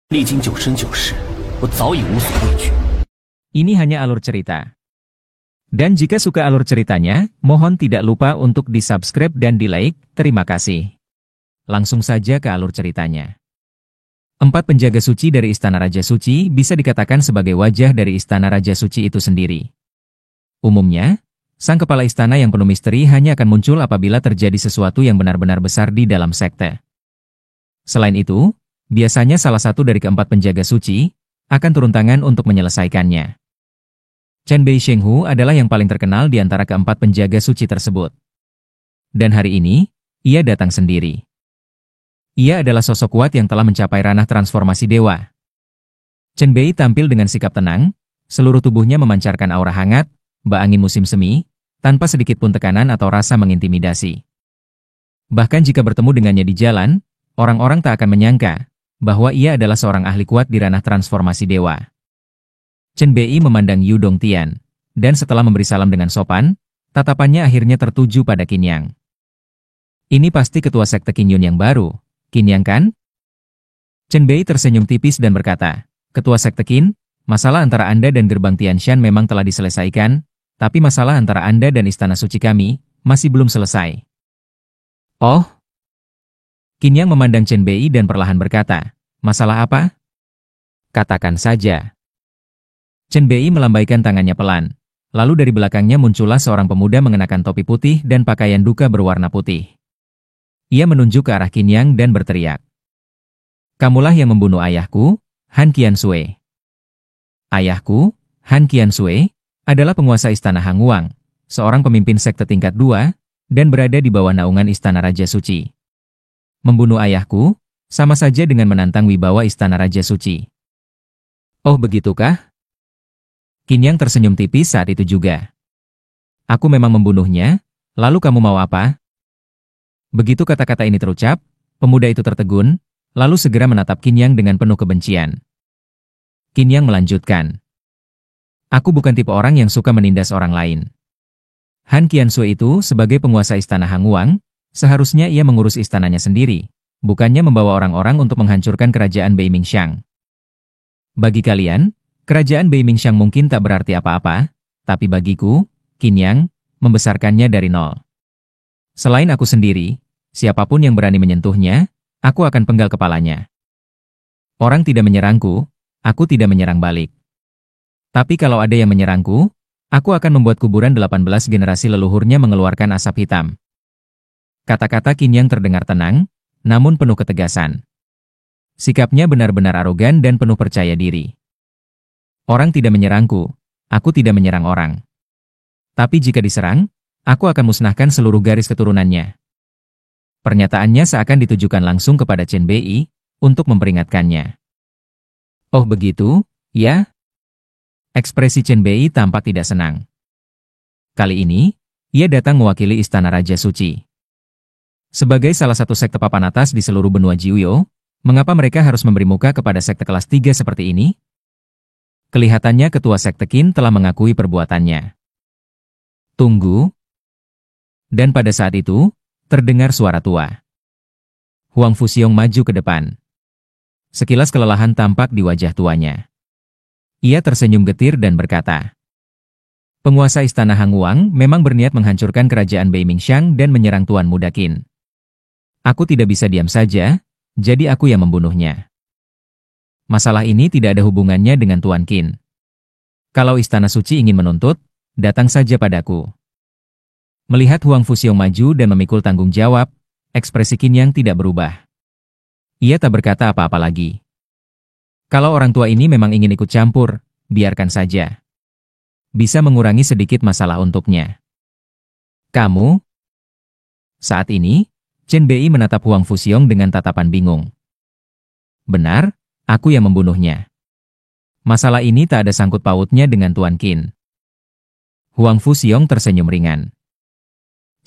历经九生九世，我早已无所畏惧。 Ini hanya alur cerita. Dan jika suka alur ceritanya, mohon tidak lupa untuk di-subscribe dan di-like, terima kasih. Langsung saja ke alur ceritanya. 4 penjaga suci dari Istana Raja Suci bisa dikatakan sebagai wajah dari Istana Raja Suci itu sendiri. Umumnya, sang kepala istana yang penuh misteri hanya akan muncul apabila terjadi sesuatu yang benar-benar besar di dalam sekte. Selain itu, biasanya salah satu dari keempat penjaga suci akan turun tangan untuk menyelesaikannya. Chen Bei Shenghu adalah yang paling terkenal di antara keempat penjaga suci tersebut. Dan hari ini, ia datang sendiri. Ia adalah sosok kuat yang telah mencapai ranah transformasi dewa. Chen Bei tampil dengan sikap tenang, seluruh tubuhnya memancarkan aura hangat, bak angin musim semi, tanpa sedikit pun tekanan atau rasa mengintimidasi. Bahkan jika bertemu dengannya di jalan, orang-orang tak akan menyangka bahwa ia adalah seorang ahli kuat di ranah transformasi dewa. Chen Bei memandang Yu Dongtian, dan setelah memberi salam dengan sopan, tatapannya akhirnya tertuju pada Qin Yang. Ini pasti ketua sekte Qin Yun yang baru, Qin Yang kan? Chen Bei tersenyum tipis dan berkata, "Ketua sekte Qin, masalah antara Anda dan gerbang Tianshan memang telah diselesaikan, tapi masalah antara Anda dan istana suci kami masih belum selesai." Oh? Qin Yang memandang Chen Bei dan perlahan berkata, "Masalah apa? Katakan saja." Chen Bei melambaikan tangannya pelan. Lalu dari belakangnya muncullah seorang pemuda mengenakan topi putih dan pakaian duka berwarna putih. Ia menunjuk ke arah Qin Yang dan berteriak, "Kamulah yang membunuh ayahku, Han Qiansui." Ayahku, Han Qiansui, adalah penguasa istana Hangguang, seorang pemimpin sekte tingkat 2, dan berada di bawah naungan Istana Raja Suci. Membunuh ayahku, sama saja dengan menantang wibawa Istana Raja Suci. Oh begitukah? Qin Yang tersenyum tipis saat itu juga. Aku memang membunuhnya, lalu kamu mau apa? Begitu kata-kata ini terucap, pemuda itu tertegun, lalu segera menatap Qin Yang dengan penuh kebencian. Qin Yang melanjutkan, "Aku bukan tipe orang yang suka menindas orang lain. Han Qiansui itu sebagai penguasa istana Hangguang, seharusnya ia mengurus istananya sendiri, bukannya membawa orang-orang untuk menghancurkan kerajaan Bei Mingxiang. Bagi kalian, kerajaan Bei Mingxiang mungkin tak berarti apa-apa, tapi bagiku, Qin Yang, membesarkannya dari nol. Selain aku sendiri, siapapun yang berani menyentuhnya, aku akan penggal kepalanya. Orang tidak menyerangku, aku tidak menyerang balik. Tapi kalau ada yang menyerangku, aku akan membuat kuburan 18 generasi leluhurnya mengeluarkan asap hitam." Kata-kata Qin Yang terdengar tenang, namun penuh ketegasan. Sikapnya benar-benar arogan dan penuh percaya diri. Orang tidak menyerangku, aku tidak menyerang orang. Tapi jika diserang, aku akan musnahkan seluruh garis keturunannya. Pernyataannya seakan ditujukan langsung kepada Chen Bei, untuk memperingatkannya. Oh begitu, ya? Ekspresi Chen Bei tampak tidak senang. Kali ini, ia datang mewakili Istana Raja Suci. Sebagai salah satu sekte papan atas di seluruh benua Jiuyo, mengapa mereka harus memberi muka kepada sekte kelas 3 seperti ini? Kelihatannya ketua sekte Qin telah mengakui perbuatannya. Tunggu. Dan pada saat itu, terdengar suara tua. Huang Fuxiong maju ke depan. Sekilas kelelahan tampak di wajah tuanya. Ia tersenyum getir dan berkata, "Penguasa istana Hangguang memang berniat menghancurkan kerajaan Bei Mingxiang dan menyerang Tuan Muda Qin. Aku tidak bisa diam saja, jadi aku yang membunuhnya. Masalah ini tidak ada hubungannya dengan Tuan Qin. Kalau Istana Suci ingin menuntut, datang saja padaku." Melihat Huang Fuxiong maju dan memikul tanggung jawab, ekspresi Qin Yang tidak berubah. Ia tak berkata apa-apa lagi. Kalau orang tua ini memang ingin ikut campur, biarkan saja. Bisa mengurangi sedikit masalah untuknya. Kamu? Saat ini, Chen Bei menatap Huang Fuxiong dengan tatapan bingung. Benar, aku yang membunuhnya. Masalah ini tak ada sangkut pautnya dengan Tuan Qin. Huang Fuxiong tersenyum ringan.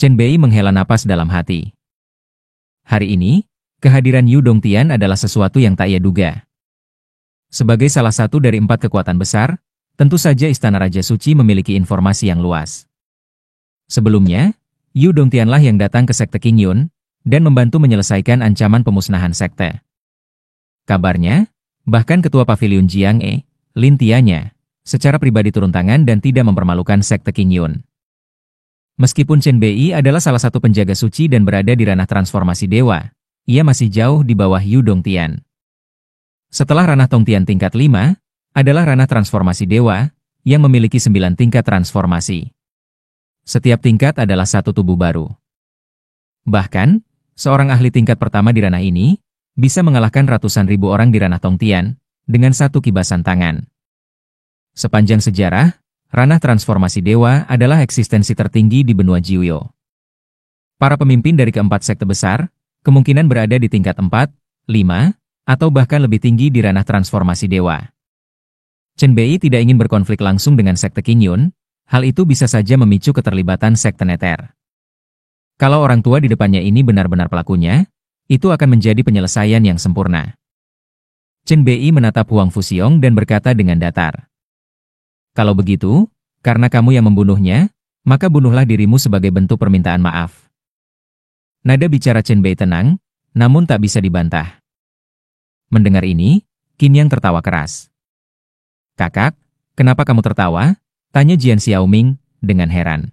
Chen Bei menghela napas dalam hati. Hari ini, kehadiran Yu Dongtian adalah sesuatu yang tak ia duga. Sebagai salah satu dari 4 kekuatan besar, tentu saja Istana Raja Suci memiliki informasi yang luas. Sebelumnya, Yu Dongtianlah yang datang ke sekte Qin Yun, dan membantu menyelesaikan ancaman pemusnahan sekte. Kabarnya, bahkan ketua pavilion Jiang E, Lin Tianya, secara pribadi turun tangan dan tidak mempermalukan sekte Qing Yun. Meskipun Chen Bei adalah salah satu penjaga suci dan berada di ranah transformasi dewa, ia masih jauh di bawah Yu Dongtian. Setelah ranah Tongtian tingkat 5, adalah ranah transformasi dewa, yang memiliki 9 tingkat transformasi. Setiap tingkat adalah satu tubuh baru. Bahkan, seorang ahli tingkat pertama di ranah ini, bisa mengalahkan ratusan ribu orang di ranah Tongtian, dengan satu kibasan tangan. Sepanjang sejarah, ranah transformasi dewa adalah eksistensi tertinggi di benua Jiuyo. Para pemimpin dari keempat sekte besar, kemungkinan berada di tingkat 4, 5, atau bahkan lebih tinggi di ranah transformasi dewa. Chen Bei tidak ingin berkonflik langsung dengan sekte Qing Yun, hal itu bisa saja memicu keterlibatan sekte Nether. Kalau orang tua di depannya ini benar-benar pelakunya, itu akan menjadi penyelesaian yang sempurna. Chen Bei menatap Huang Fuxiong dan berkata dengan datar. Kalau begitu, karena kamu yang membunuhnya, maka bunuhlah dirimu sebagai bentuk permintaan maaf. Nada bicara Chen Bei tenang, namun tak bisa dibantah. Mendengar ini, Qin Yang tertawa keras. Kakak, kenapa kamu tertawa? Tanya Jian Xiaoming, dengan heran.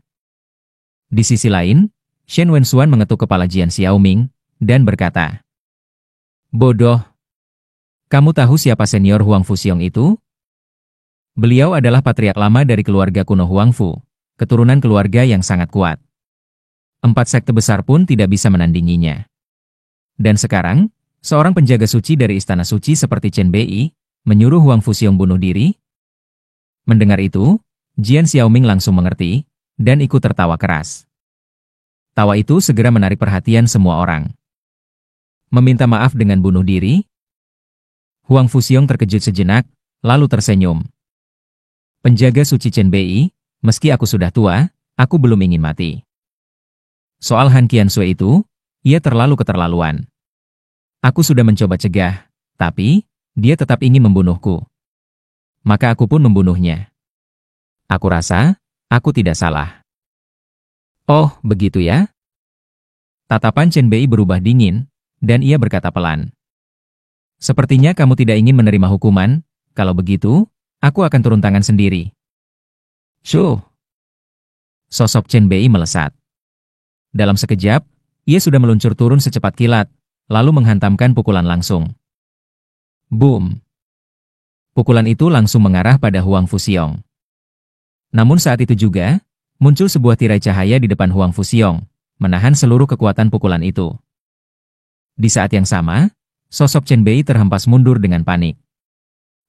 Di sisi lain, Shen Wenxuan mengetuk kepala Jian Xiaoming, dan berkata, bodoh. Kamu tahu siapa senior Huang Fuxiong itu? Beliau adalah patriark lama dari keluarga kuno Huangfu, keturunan keluarga yang sangat kuat. 4 sekte besar pun tidak bisa menandinginya. Dan sekarang, seorang penjaga suci dari istana suci seperti Chen Bei, menyuruh Huang Fuxiong bunuh diri? Mendengar itu, Jian Xiaoming langsung mengerti, dan ikut tertawa keras. Tawa itu segera menarik perhatian semua orang. Meminta maaf dengan bunuh diri? Huang Fuxiong terkejut sejenak, lalu tersenyum. Penjaga suci Chen Bei, meski aku sudah tua, aku belum ingin mati. Soal Han Qiansui itu, ia terlalu keterlaluan. Aku sudah mencoba cegah, tapi dia tetap ingin membunuhku. Maka aku pun membunuhnya. Aku rasa, aku tidak salah. Oh, begitu ya? Tatapan Chen Bei berubah dingin, dan ia berkata pelan. Sepertinya kamu tidak ingin menerima hukuman, kalau begitu, aku akan turun tangan sendiri. Shuh! Sosok Chen Bei melesat. Dalam sekejap, ia sudah meluncur turun secepat kilat, lalu menghantamkan pukulan langsung. Boom! Pukulan itu langsung mengarah pada Huang Fuxiong. Namun saat itu juga, muncul sebuah tirai cahaya di depan Huang Fuxiong, menahan seluruh kekuatan pukulan itu. Di saat yang sama, sosok Chen Bei terhempas mundur dengan panik.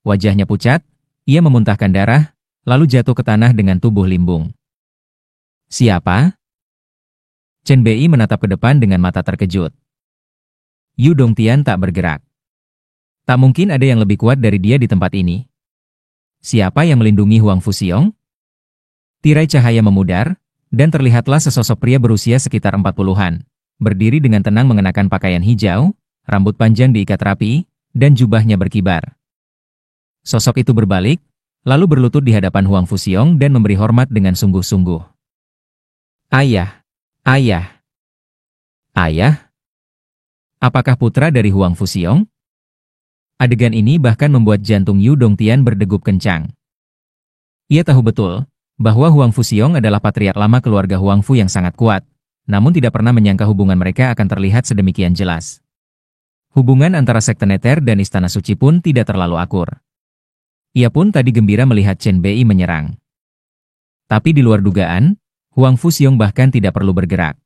Wajahnya pucat, ia memuntahkan darah, lalu jatuh ke tanah dengan tubuh limbung. Siapa? Chen Bei menatap ke depan dengan mata terkejut. Yu Dongtian tak bergerak. Tak mungkin ada yang lebih kuat dari dia di tempat ini. Siapa yang melindungi Huang Fuxiong? Tirai cahaya memudar, dan terlihatlah sesosok pria berusia sekitar 40-an, berdiri dengan tenang mengenakan pakaian hijau, rambut panjang diikat rapi, dan jubahnya berkibar. Sosok itu berbalik, lalu berlutut di hadapan Huang Fuxiong dan memberi hormat dengan sungguh-sungguh. Ayah! Ayah! Ayah? Apakah putra dari Huang Fuxiong? Adegan ini bahkan membuat jantung Yu Dongtian berdegup kencang. Ia tahu betul bahwa Huang Fuxiong adalah patriark lama keluarga Huangfu yang sangat kuat, namun tidak pernah menyangka hubungan mereka akan terlihat sedemikian jelas. Hubungan antara sekte Nether dan Istana Suci pun tidak terlalu akur. Ia pun tadi gembira melihat Chen Bei menyerang. Tapi di luar dugaan, Huang Fuxiong bahkan tidak perlu bergerak.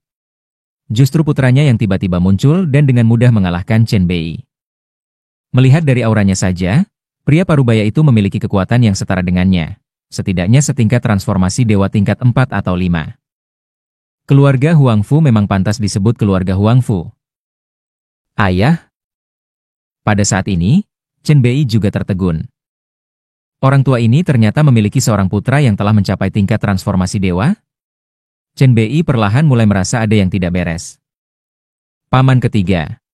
Justru putranya yang tiba-tiba muncul dan dengan mudah mengalahkan Chen Bei. Melihat dari auranya saja, pria parubaya itu memiliki kekuatan yang setara dengannya, setidaknya setingkat transformasi dewa tingkat 4 atau 5. Keluarga Huangfu memang pantas disebut keluarga Huangfu. Ayah? Pada saat ini, Chen Bei juga tertegun. Orang tua ini ternyata memiliki seorang putra yang telah mencapai tingkat transformasi dewa? Chen Bei perlahan mulai merasa ada yang tidak beres. Paman ketiga.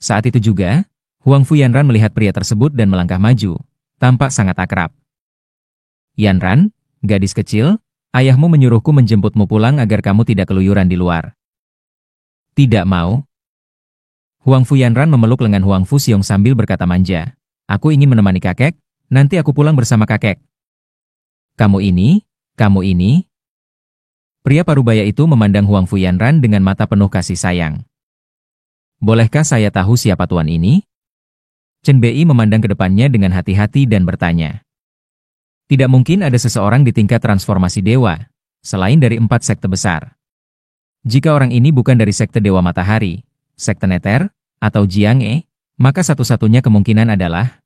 Saat itu juga, Huangfu Yanran melihat pria tersebut dan melangkah maju, tampak sangat akrab. Yanran, gadis kecil, ayahmu menyuruhku menjemputmu pulang agar kamu tidak keluyuran di luar. Tidak mau. Huang Fuyanran memeluk lengan Huang Fuxiong sambil berkata manja. Aku ingin menemani kakek, nanti aku pulang bersama kakek. Kamu ini. Pria parubaya itu memandang Huang Fuyanran dengan mata penuh kasih sayang. Bolehkah saya tahu siapa tuan ini? Chen Bei memandang ke depannya dengan hati-hati dan bertanya. Tidak mungkin ada seseorang di tingkat transformasi dewa, selain dari 4 sekte besar. Jika orang ini bukan dari sekte Dewa Matahari, sekte Nether, atau Jiang'e, maka satu-satunya kemungkinan adalah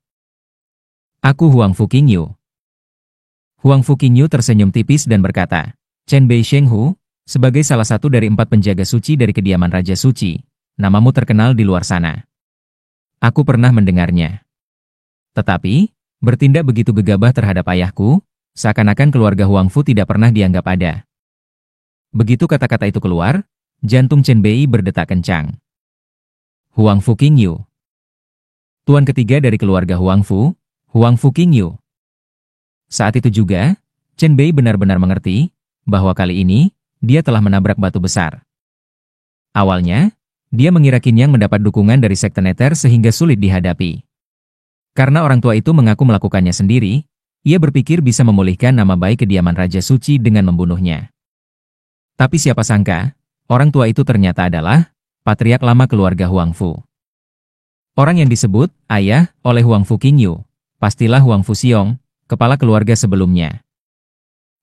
aku Huang Fuqingyu. Huang Fuqingyu tersenyum tipis dan berkata, Chen Bei Shenghu, sebagai salah satu dari 4 penjaga suci dari kediaman Raja Suci, namamu terkenal di luar sana. Aku pernah mendengarnya. Tetapi, bertindak begitu gegabah terhadap ayahku, seakan-akan keluarga Huang Fu tidak pernah dianggap ada. Begitu kata-kata itu keluar, jantung Chen Bei berdetak kencang. Huang Fuqingyu. Tuan ketiga dari keluarga Huang Fu, Huang Fuqingyu. Saat itu juga, Chen Bei benar-benar mengerti bahwa kali ini, dia telah menabrak batu besar. Awalnya, dia mengira Qin Yang mendapat dukungan dari sekte Nether sehingga sulit dihadapi. Karena orang tua itu mengaku melakukannya sendiri, ia berpikir bisa memulihkan nama baik kediaman Raja Suci dengan membunuhnya. Tapi siapa sangka, orang tua itu ternyata adalah patriark lama keluarga Huang Fu. Orang yang disebut ayah oleh Huang Fuqingyu, pastilah Huang Fuxiong, kepala keluarga sebelumnya.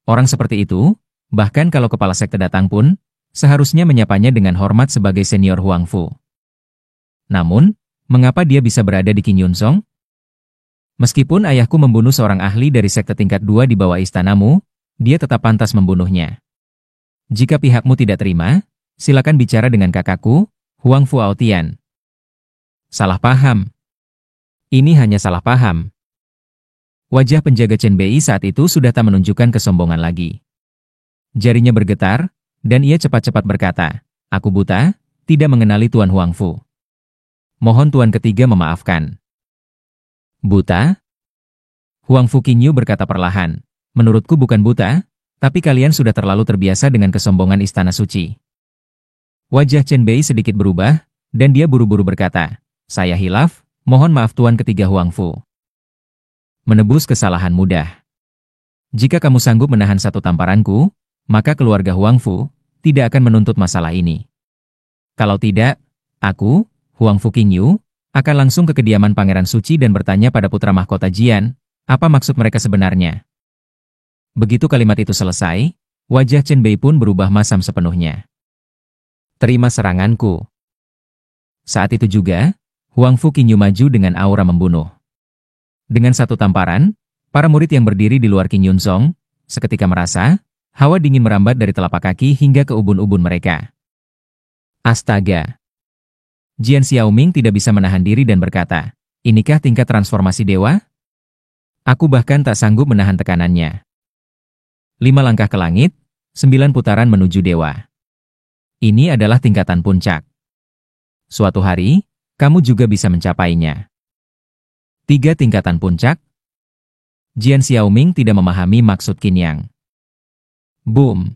Orang seperti itu, bahkan kalau kepala sekte datang pun, seharusnya menyapanya dengan hormat sebagai senior Huang Fu. Namun, mengapa dia bisa berada di Qin Yunzong? Meskipun ayahku membunuh seorang ahli dari sekte tingkat 2 di bawah istanamu, dia tetap pantas membunuhnya. Jika pihakmu tidak terima, silakan bicara dengan kakakku, Huang Fu Aotian. Salah paham. Ini hanya salah paham. Wajah penjaga Chen Bei saat itu sudah tak menunjukkan kesombongan lagi. Jarinya bergetar, dan ia cepat-cepat berkata, aku buta, tidak mengenali Tuan Huang Fu. Mohon Tuan ketiga memaafkan. Buta? Huang Fuqingyu berkata perlahan, menurutku bukan buta, tapi kalian sudah terlalu terbiasa dengan kesombongan istana suci. Wajah Chen Bei sedikit berubah, dan dia buru-buru berkata, saya hilaf, mohon maaf Tuan ketiga Huang Fu. Menebus kesalahan mudah. Jika kamu sanggup menahan satu tamparanku, maka keluarga Huang Fu tidak akan menuntut masalah ini. Kalau tidak, aku, Huang Fuqingyu, akan langsung ke kediaman Pangeran Suci dan bertanya pada putra mahkota Jian, apa maksud mereka sebenarnya. Begitu kalimat itu selesai, wajah Chen Bei pun berubah masam sepenuhnya. Terima seranganku. Saat itu juga, Huang Fuqingyu maju dengan aura membunuh. Dengan satu tamparan, para murid yang berdiri di luar Qin Yunzong, seketika merasa, hawa dingin merambat dari telapak kaki hingga ke ubun-ubun mereka. Astaga! Jian Xiaoming tidak bisa menahan diri dan berkata, inikah tingkat transformasi dewa? Aku bahkan tak sanggup menahan tekanannya. 5 langkah ke langit, 9 putaran menuju dewa. Ini adalah tingkatan puncak. Suatu hari, kamu juga bisa mencapainya. 3 tingkatan puncak? Jian Xiaoming tidak memahami maksud Qin Yang. Boom!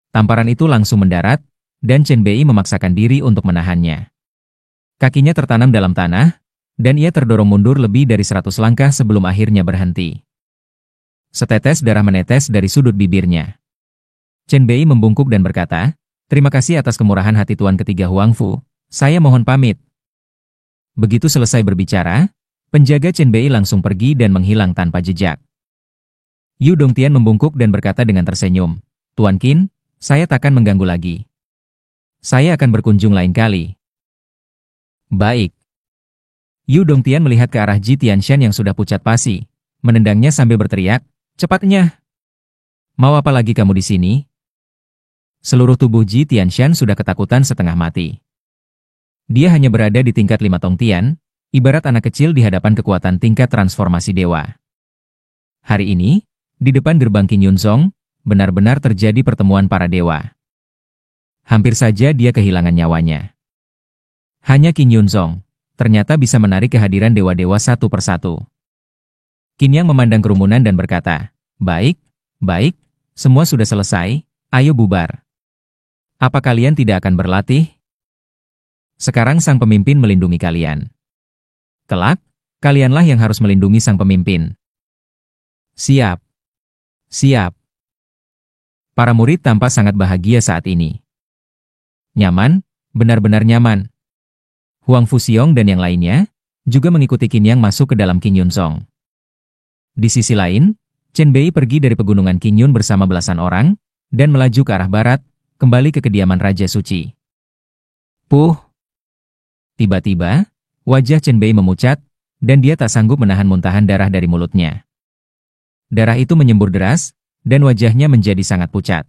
Tamparan itu langsung mendarat, dan Chen Bei memaksakan diri untuk menahannya. Kakinya tertanam dalam tanah, dan ia terdorong mundur lebih dari 100 langkah sebelum akhirnya berhenti. Setetes darah menetes dari sudut bibirnya. Chen Bei membungkuk dan berkata, terima kasih atas kemurahan hati Tuan ketiga Huang Fu, saya mohon pamit. Begitu selesai berbicara, penjaga Chen Bei langsung pergi dan menghilang tanpa jejak. Yu Dongtian membungkuk dan berkata dengan tersenyum, Tuan Qin, saya takkan mengganggu lagi. Saya akan berkunjung lain kali. Baik. Yu Dongtian melihat ke arah Ji Tianshan yang sudah pucat pasi, menendangnya sambil berteriak, cepatnya. Mau apa lagi kamu di sini? Seluruh tubuh Ji Tianshan sudah ketakutan setengah mati. Dia hanya berada di tingkat 5 Tongtian, ibarat anak kecil di hadapan kekuatan tingkat transformasi dewa. Hari ini, di depan gerbang Qin Yunzong, benar-benar terjadi pertemuan para dewa. Hampir saja dia kehilangan nyawanya. Hanya Qin Yunzong, ternyata bisa menarik kehadiran dewa-dewa satu persatu. Qin Yang memandang kerumunan dan berkata, baik, semua sudah selesai, ayo bubar. Apa kalian tidak akan berlatih? Sekarang sang pemimpin melindungi kalian. Kelak, kalianlah yang harus melindungi sang pemimpin. Siap. Siap. Para murid tampak sangat bahagia saat ini. Nyaman, benar-benar nyaman. Huang Fuxiong dan yang lainnya juga mengikuti Qin Yang masuk ke dalam Qin Yun Song. Di sisi lain, Chen Bei pergi dari pegunungan Qin Yun bersama belasan orang dan melaju ke arah barat, kembali ke kediaman Raja Suci. Puh! Tiba-tiba, wajah Chen Bei memucat, dan dia tak sanggup menahan muntahan darah dari mulutnya. Darah itu menyembur deras, dan wajahnya menjadi sangat pucat.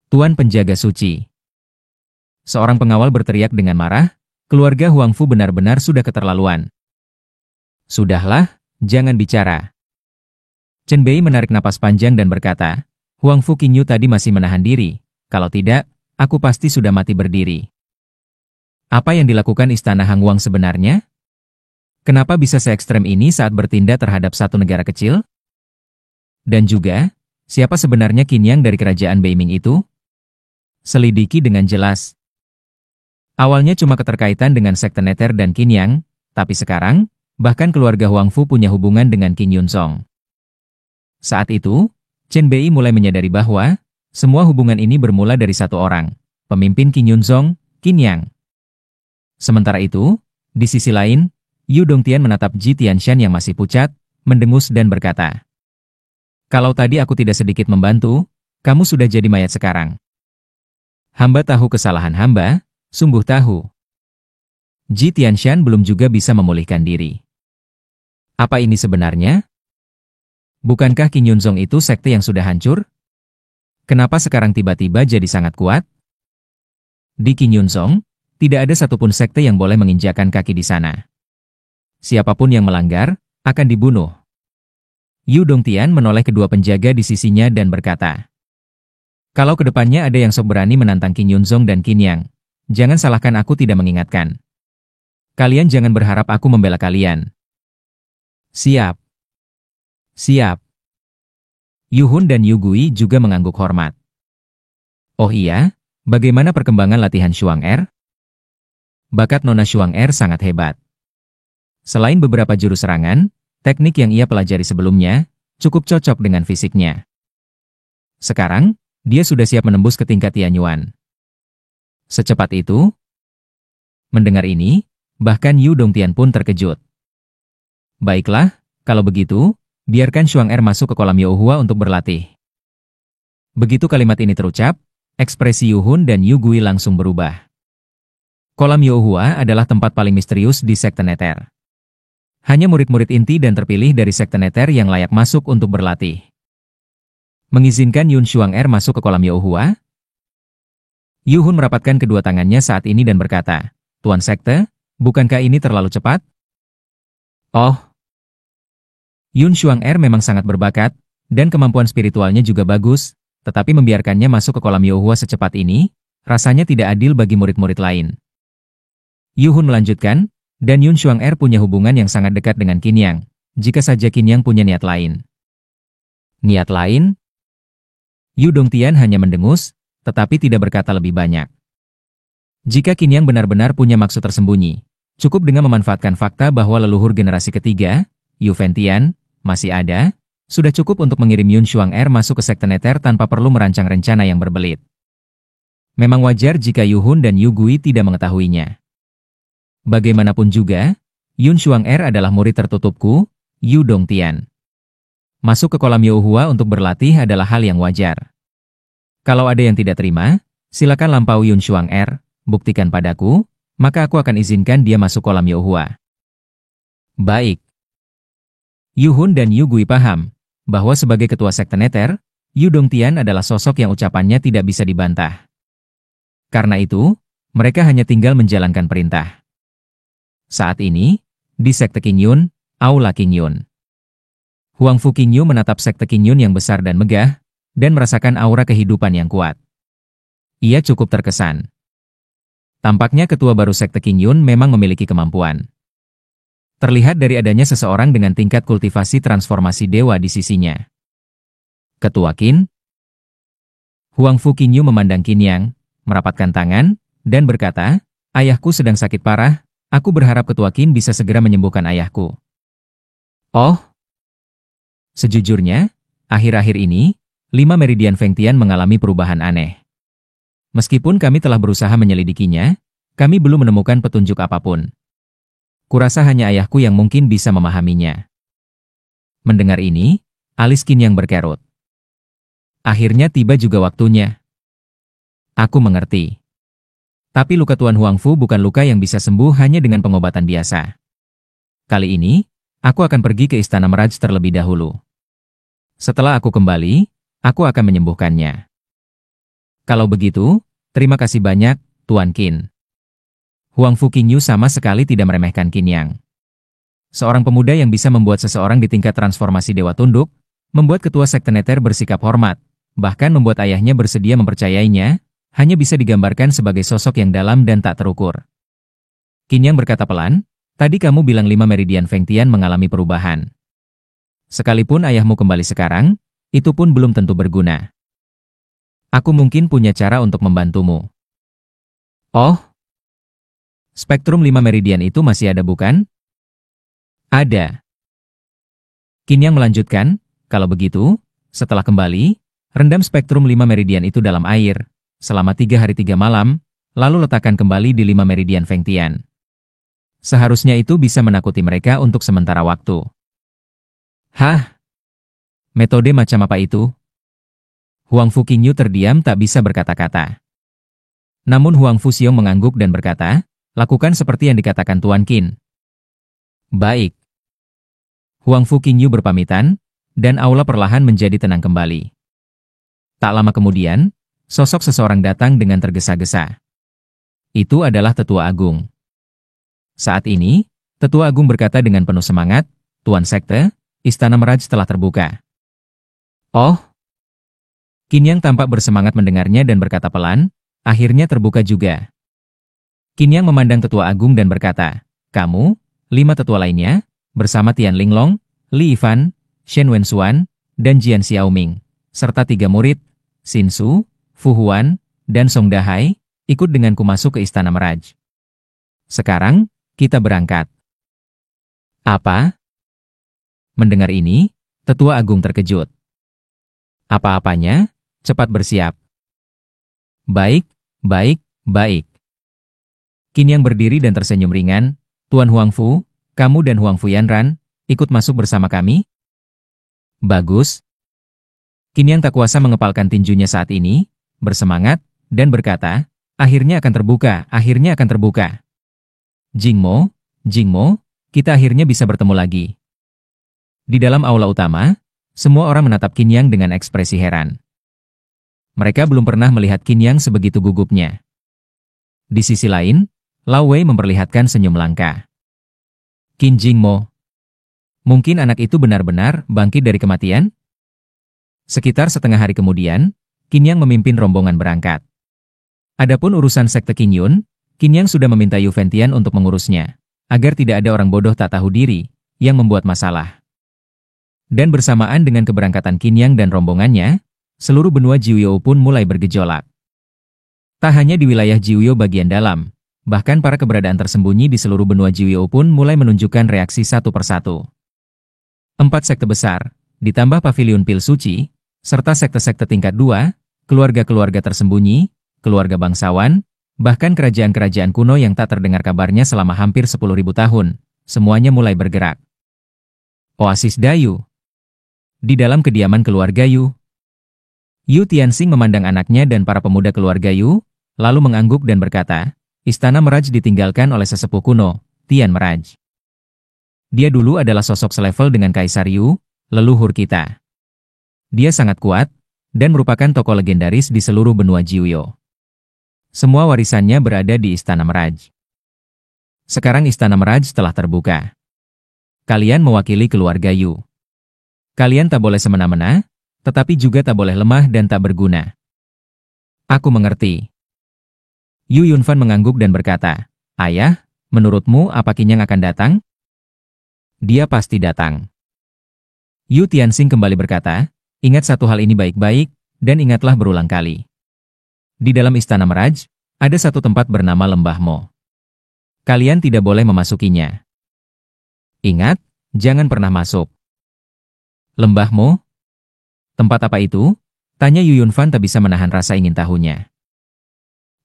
Tuan Penjaga Suci. Seorang pengawal berteriak dengan marah, keluarga Huang Fu benar-benar sudah keterlaluan. Sudahlah, jangan bicara. Chen Bei menarik napas panjang dan berkata, Huang Fu Qingyu tadi masih menahan diri, kalau tidak, aku pasti sudah mati berdiri. Apa yang dilakukan Istana Hang Wang sebenarnya? Kenapa bisa se-ekstrem ini saat bertindak terhadap satu negara kecil? Dan juga, siapa sebenarnya Qin Yang dari kerajaan Beiming itu? Selidiki dengan jelas. Awalnya cuma keterkaitan dengan sekte Nether dan Qin Yang, tapi sekarang, bahkan keluarga Huang Fu punya hubungan dengan Qin Yun Song. Saat itu, Chen Bei mulai menyadari bahwa, semua hubungan ini bermula dari satu orang, pemimpin Qin Yun Song, Qin Yang. Sementara itu, di sisi lain, Yu Dongtian menatap Ji Tianshan yang masih pucat, mendengus dan berkata, kalau tadi aku tidak sedikit membantu, kamu sudah jadi mayat sekarang. Hamba tahu kesalahan hamba, sungguh tahu. Ji Tianshan belum juga bisa memulihkan diri. Apa ini sebenarnya? Bukankah Qin Yun Song itu sekte yang sudah hancur? Kenapa sekarang tiba-tiba jadi sangat kuat? Di Qin Yun Song, tidak ada satupun sekte yang boleh menginjakan kaki di sana. Siapapun yang melanggar, akan dibunuh. Yu Dongtian menoleh kedua penjaga di sisinya dan berkata, kalau kedepannya ada yang sok berani menantang Qin Yun Song dan Qin Yang, jangan salahkan aku tidak mengingatkan. Kalian jangan berharap aku membela kalian. Siap. Siap. Yu Hun dan Yu Gui juga mengangguk hormat. Oh iya, bagaimana perkembangan latihan Shuang Er? Bakat Nona Shuang Er sangat hebat. Selain beberapa jurus serangan, teknik yang ia pelajari sebelumnya cukup cocok dengan fisiknya. Sekarang, dia sudah siap menembus ke tingkat Tianyuan. Secepat itu? Mendengar ini, bahkan Yu Dongtian pun terkejut. Baiklah, kalau begitu, biarkan Shuang Er masuk ke kolam Youhua untuk berlatih. Begitu kalimat ini terucap, ekspresi Yu Hun dan Yu Gui langsung berubah. Kolam Youhua adalah tempat paling misterius di sekte Nether. Hanya murid-murid inti dan terpilih dari sekte Nether yang layak masuk untuk berlatih. Mengizinkan Yun Shuang Er masuk ke kolam Youhua? Yu Hun merapatkan kedua tangannya saat ini dan berkata, Tuan Sekte, bukankah ini terlalu cepat? Oh. Yun Shuang Er memang sangat berbakat, dan kemampuan spiritualnya juga bagus, tetapi membiarkannya masuk ke kolam Youhua secepat ini, rasanya tidak adil bagi murid-murid lain. Yu Hun melanjutkan, dan Yun Shuang Er punya hubungan yang sangat dekat dengan Qin Yang, jika saja Qin Yang punya niat lain. Niat lain? Yu Dongtian hanya mendengus, tetapi tidak berkata lebih banyak. Jika Qin Yang benar-benar punya maksud tersembunyi, cukup dengan memanfaatkan fakta bahwa leluhur generasi ketiga, Yu Fentian, masih ada, sudah cukup untuk mengirim Yun Shuang Er masuk ke sekte Nether tanpa perlu merancang rencana yang berbelit. Memang wajar jika Yu Hun dan Yu Gui tidak mengetahuinya. Bagaimanapun juga, Yun Shuang Er adalah murid tertutupku, Yu Dongtian. Masuk ke kolam Youhua untuk berlatih adalah hal yang wajar. Kalau ada yang tidak terima, silakan lampaui Yun Shuang Er, buktikan padaku, maka aku akan izinkan dia masuk kolam Youhua. Baik. Yu Hun dan Yu Gui paham, bahwa sebagai ketua sekte Nether, Yu Dongtian adalah sosok yang ucapannya tidak bisa dibantah. Karena itu, mereka hanya tinggal menjalankan perintah. Saat ini, di sekte Qin Yun, Aula Qin Yun. Huang Fu Qingyu menatap sekte Qin Yun yang besar dan megah, dan merasakan aura kehidupan yang kuat. Ia cukup terkesan. Tampaknya ketua baru sekte Qin Yun memang memiliki kemampuan. Terlihat dari adanya seseorang dengan tingkat kultivasi transformasi dewa di sisinya. Ketua Qin? Huang Fu Qingyu memandang Qin Yang, merapatkan tangan, dan berkata, Ayahku sedang sakit parah, aku berharap Ketua Qin bisa segera menyembuhkan ayahku. Oh, sejujurnya, akhir-akhir ini, 5 Meridian Fengtian mengalami perubahan aneh. Meskipun kami telah berusaha menyelidikinya, kami belum menemukan petunjuk apapun. Kurasa hanya ayahku yang mungkin bisa memahaminya. Mendengar ini, alis Qin yang berkerut. Akhirnya tiba juga waktunya. Aku mengerti. Tapi luka Tuan Huangfu bukan luka yang bisa sembuh hanya dengan pengobatan biasa. Kali ini, aku akan pergi ke Istana Mirage terlebih dahulu. Setelah aku kembali, aku akan menyembuhkannya. Kalau begitu, terima kasih banyak, Tuan Qin. Huangfu Qingyu sama sekali tidak meremehkan Qin Yang. Seorang pemuda yang bisa membuat seseorang di tingkat transformasi Dewa Tunduk, membuat ketua sekte Nether bersikap hormat, bahkan membuat ayahnya bersedia mempercayainya, hanya bisa digambarkan sebagai sosok yang dalam dan tak terukur. Qin Yang berkata pelan, tadi kamu bilang 5 Meridian Fengtian mengalami perubahan. Sekalipun ayahmu kembali sekarang, itu pun belum tentu berguna. Aku mungkin punya cara untuk membantumu. Oh, spektrum 5 Meridian itu masih ada bukan? Ada. Qin Yang melanjutkan, kalau begitu, setelah kembali, rendam spektrum 5 Meridian itu dalam air, selama 3 hari 3 malam, lalu letakkan kembali di 5 Meridian Fengtian. Seharusnya itu bisa menakuti mereka untuk sementara waktu. Hah? Metode macam apa itu? Huangfu Qingyu terdiam tak bisa berkata-kata. Namun Huangfu Xiong mengangguk dan berkata, lakukan seperti yang dikatakan Tuan Qin. Baik. Huangfu Qingyu berpamitan, dan aula perlahan menjadi tenang kembali. Tak lama kemudian, sosok seseorang datang dengan tergesa-gesa. Itu adalah Tetua Agung. Saat ini, Tetua Agung berkata dengan penuh semangat, Tuan Sekte, Istana Mirage telah terbuka. Oh. Qin Yang tampak bersemangat mendengarnya dan berkata pelan, akhirnya terbuka juga. Qin Yang memandang Tetua Agung dan berkata, kamu, 5 tetua lainnya, bersama Tian Linglong, Li Yifan, Shen Wenxuan, dan Jian Xiaoming, serta 3 murid, Xin Su, Fu Huan, dan Song Dahai, ikut denganku masuk ke Istana Mirage. Sekarang, kita berangkat. Apa? Mendengar ini, Tetua Agung terkejut. Apa-apanya, cepat bersiap. Baik, baik, baik. Qin Yang berdiri dan tersenyum ringan, Tuan Huangfu, kamu dan Huangfu Yanran, ikut masuk bersama kami? Bagus. Qin Yang tak kuasa mengepalkan tinjunya saat ini, bersemangat, dan berkata, akhirnya akan terbuka. Jingmo, kita akhirnya bisa bertemu lagi. Di dalam aula utama, semua orang menatap Qin Yang dengan ekspresi heran. Mereka belum pernah melihat Qin Yang sebegitu gugupnya. Di sisi lain, Lao Wei memperlihatkan senyum langka. Qin Jingmo, mungkin anak itu benar-benar bangkit dari kematian? Sekitar setengah hari kemudian, Qin Yang memimpin rombongan berangkat. Adapun urusan sekte Qin Yun, Qin Yang sudah meminta Yu Fengtian untuk mengurusnya, agar tidak ada orang bodoh tak tahu diri yang membuat masalah. Dan bersamaan dengan keberangkatan Qin Yang dan rombongannya, seluruh benua Jiuyou pun mulai bergejolak. Tak hanya di wilayah Jiuyou bagian dalam, bahkan para keberadaan tersembunyi di seluruh benua Jiuyou pun mulai menunjukkan reaksi satu persatu. 4 sekte besar, ditambah pavilion pil suci, serta sekte-sekte tingkat 2, keluarga-keluarga tersembunyi, keluarga bangsawan, bahkan kerajaan-kerajaan kuno yang tak terdengar kabarnya selama hampir 10.000 tahun, semuanya mulai bergerak. Oasis Dayu. Di dalam kediaman keluarga Yu, Yu Tianxing memandang anaknya dan para pemuda keluarga Yu, lalu mengangguk dan berkata, Istana Mirage ditinggalkan oleh sesepuh kuno, Tian Mirage. Dia dulu adalah sosok selevel dengan Kaisar Yu, leluhur kita. Dia sangat kuat, dan merupakan tokoh legendaris di seluruh benua Jiuyou. Semua warisannya berada di Istana Mirage. Sekarang Istana Mirage telah terbuka. Kalian mewakili keluarga Yu. Kalian tak boleh semena-mena, tetapi juga tak boleh lemah dan tak berguna. Aku mengerti. Yu Yunfan mengangguk dan berkata, Ayah, menurutmu apa Qin Yang akan datang? Dia pasti datang. Yu Tianxing kembali berkata, ingat satu hal ini baik-baik, dan ingatlah berulang kali. Di dalam Istana Mirage, ada satu tempat bernama Lembah Mo. Kalian tidak boleh memasukinya. Ingat, jangan pernah masuk. Lembahmu? Tempat apa itu? Tanya Yu Yunfan tak bisa menahan rasa ingin tahunya.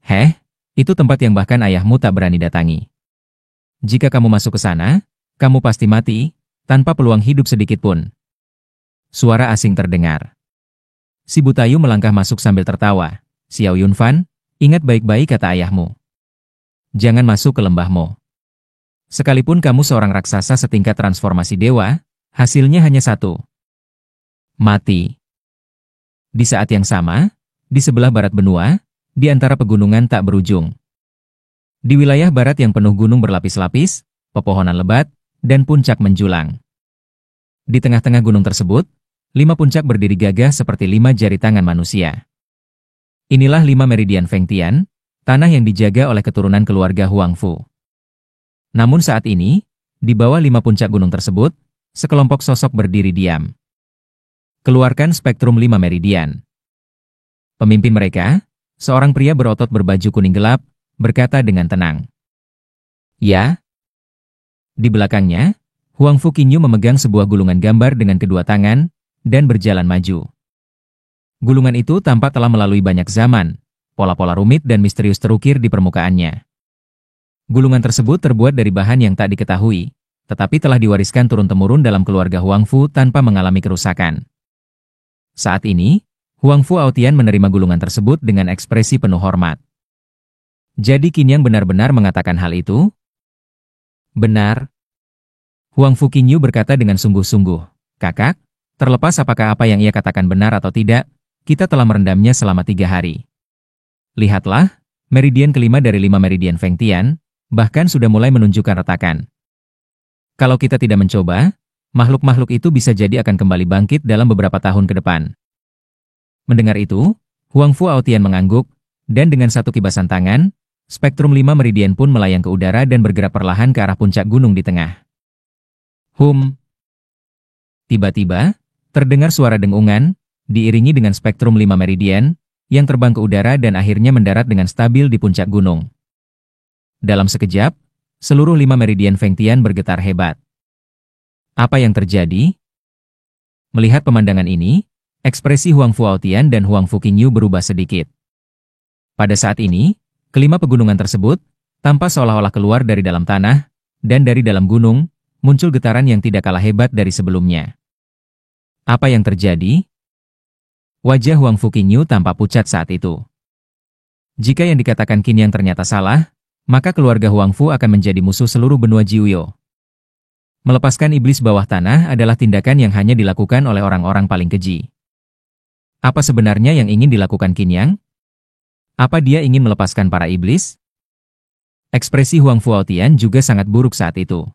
Heh, itu tempat yang bahkan ayahmu tak berani datangi. Jika kamu masuk ke sana, kamu pasti mati, tanpa peluang hidup sedikit pun. Suara asing terdengar. Si Butayu melangkah masuk sambil tertawa. Xiao Yunfan, ingat baik-baik kata ayahmu. Jangan masuk ke lembahmu. Sekalipun kamu seorang raksasa setingkat transformasi dewa, hasilnya hanya satu. Mati. Di saat yang sama, di sebelah barat benua, di antara pegunungan tak berujung. Di wilayah barat yang penuh gunung berlapis-lapis, pepohonan lebat, dan puncak menjulang. Di tengah-tengah gunung tersebut, 5 puncak berdiri gagah seperti 5 jari tangan manusia. Inilah 5 meridian Fengtian, tanah yang dijaga oleh keturunan keluarga Huangfu. Namun saat ini, di bawah 5 puncak gunung tersebut, sekelompok sosok berdiri diam. Keluarkan spektrum 5 meridian. Pemimpin mereka, seorang pria berotot berbaju kuning gelap, berkata dengan tenang. Ya. Di belakangnya, Huangfu Qingyu memegang sebuah gulungan gambar dengan kedua tangan, dan berjalan maju. Gulungan itu tampak telah melalui banyak zaman, pola-pola rumit dan misterius terukir di permukaannya. Gulungan tersebut terbuat dari bahan yang tak diketahui, tetapi telah diwariskan turun-temurun dalam keluarga Huangfu tanpa mengalami kerusakan. Saat ini, Huangfu Aotian menerima gulungan tersebut dengan ekspresi penuh hormat. Jadi Qinyang benar-benar mengatakan hal itu? Benar. Huangfu Qingyu berkata dengan sungguh-sungguh, Kakak, terlepas apakah apa yang ia katakan benar atau tidak, kita telah merendamnya selama 3 hari. Lihatlah, meridian kelima dari 5 meridian Fengtian, bahkan sudah mulai menunjukkan retakan. Kalau kita tidak mencoba, makhluk-makhluk itu bisa jadi akan kembali bangkit dalam beberapa tahun ke depan. Mendengar itu, Huangfu Aotian mengangguk, dan dengan satu kibasan tangan, spektrum 5 meridian pun melayang ke udara dan bergerak perlahan ke arah puncak gunung di tengah. Tiba-tiba, terdengar suara dengungan, diiringi dengan spektrum 5 meridian, yang terbang ke udara dan akhirnya mendarat dengan stabil di puncak gunung. Dalam sekejap, seluruh 5 meridian Fengtian bergetar hebat. Apa yang terjadi? Melihat pemandangan ini, ekspresi Huangfu Aotian dan Huangfu Qingyu berubah sedikit. Pada saat ini, kelima pegunungan tersebut, tampak seolah-olah keluar dari dalam tanah, dan dari dalam gunung, muncul getaran yang tidak kalah hebat dari sebelumnya. Apa yang terjadi? Wajah Huangfu Qingyu tampak pucat saat itu. Jika yang dikatakan Qinyang ternyata salah, maka keluarga Huangfu akan menjadi musuh seluruh benua Jiuyo. Melepaskan iblis bawah tanah adalah tindakan yang hanya dilakukan oleh orang-orang paling keji. Apa sebenarnya yang ingin dilakukan Qinyang? Apa dia ingin melepaskan para iblis? Ekspresi Huangfu Aotian juga sangat buruk saat itu.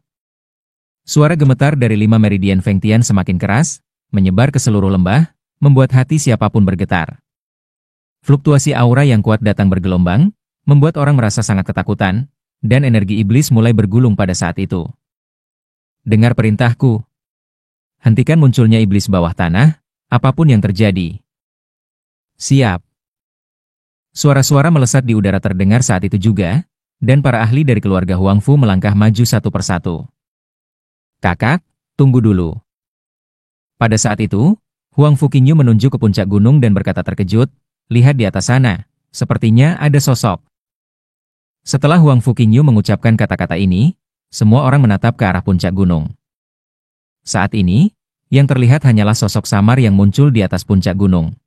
Suara gemetar dari 5 meridian Fengtian semakin keras, menyebar ke seluruh lembah, membuat hati siapapun bergetar. Fluktuasi aura yang kuat datang bergelombang, membuat orang merasa sangat ketakutan, dan energi iblis mulai bergulung pada saat itu. Dengar perintahku. Hentikan munculnya iblis bawah tanah, apapun yang terjadi. Siap. Suara-suara melesat di udara terdengar saat itu juga, dan para ahli dari keluarga Huangfu melangkah maju satu persatu. Kakak, tunggu dulu. Pada saat itu, Huangfu Qingyu menunjuk ke puncak gunung dan berkata terkejut, lihat di atas sana, sepertinya ada sosok. Setelah Huangfu Qingyu mengucapkan kata-kata ini, semua orang menatap ke arah puncak gunung. Saat ini, yang terlihat hanyalah sosok samar yang muncul di atas puncak gunung.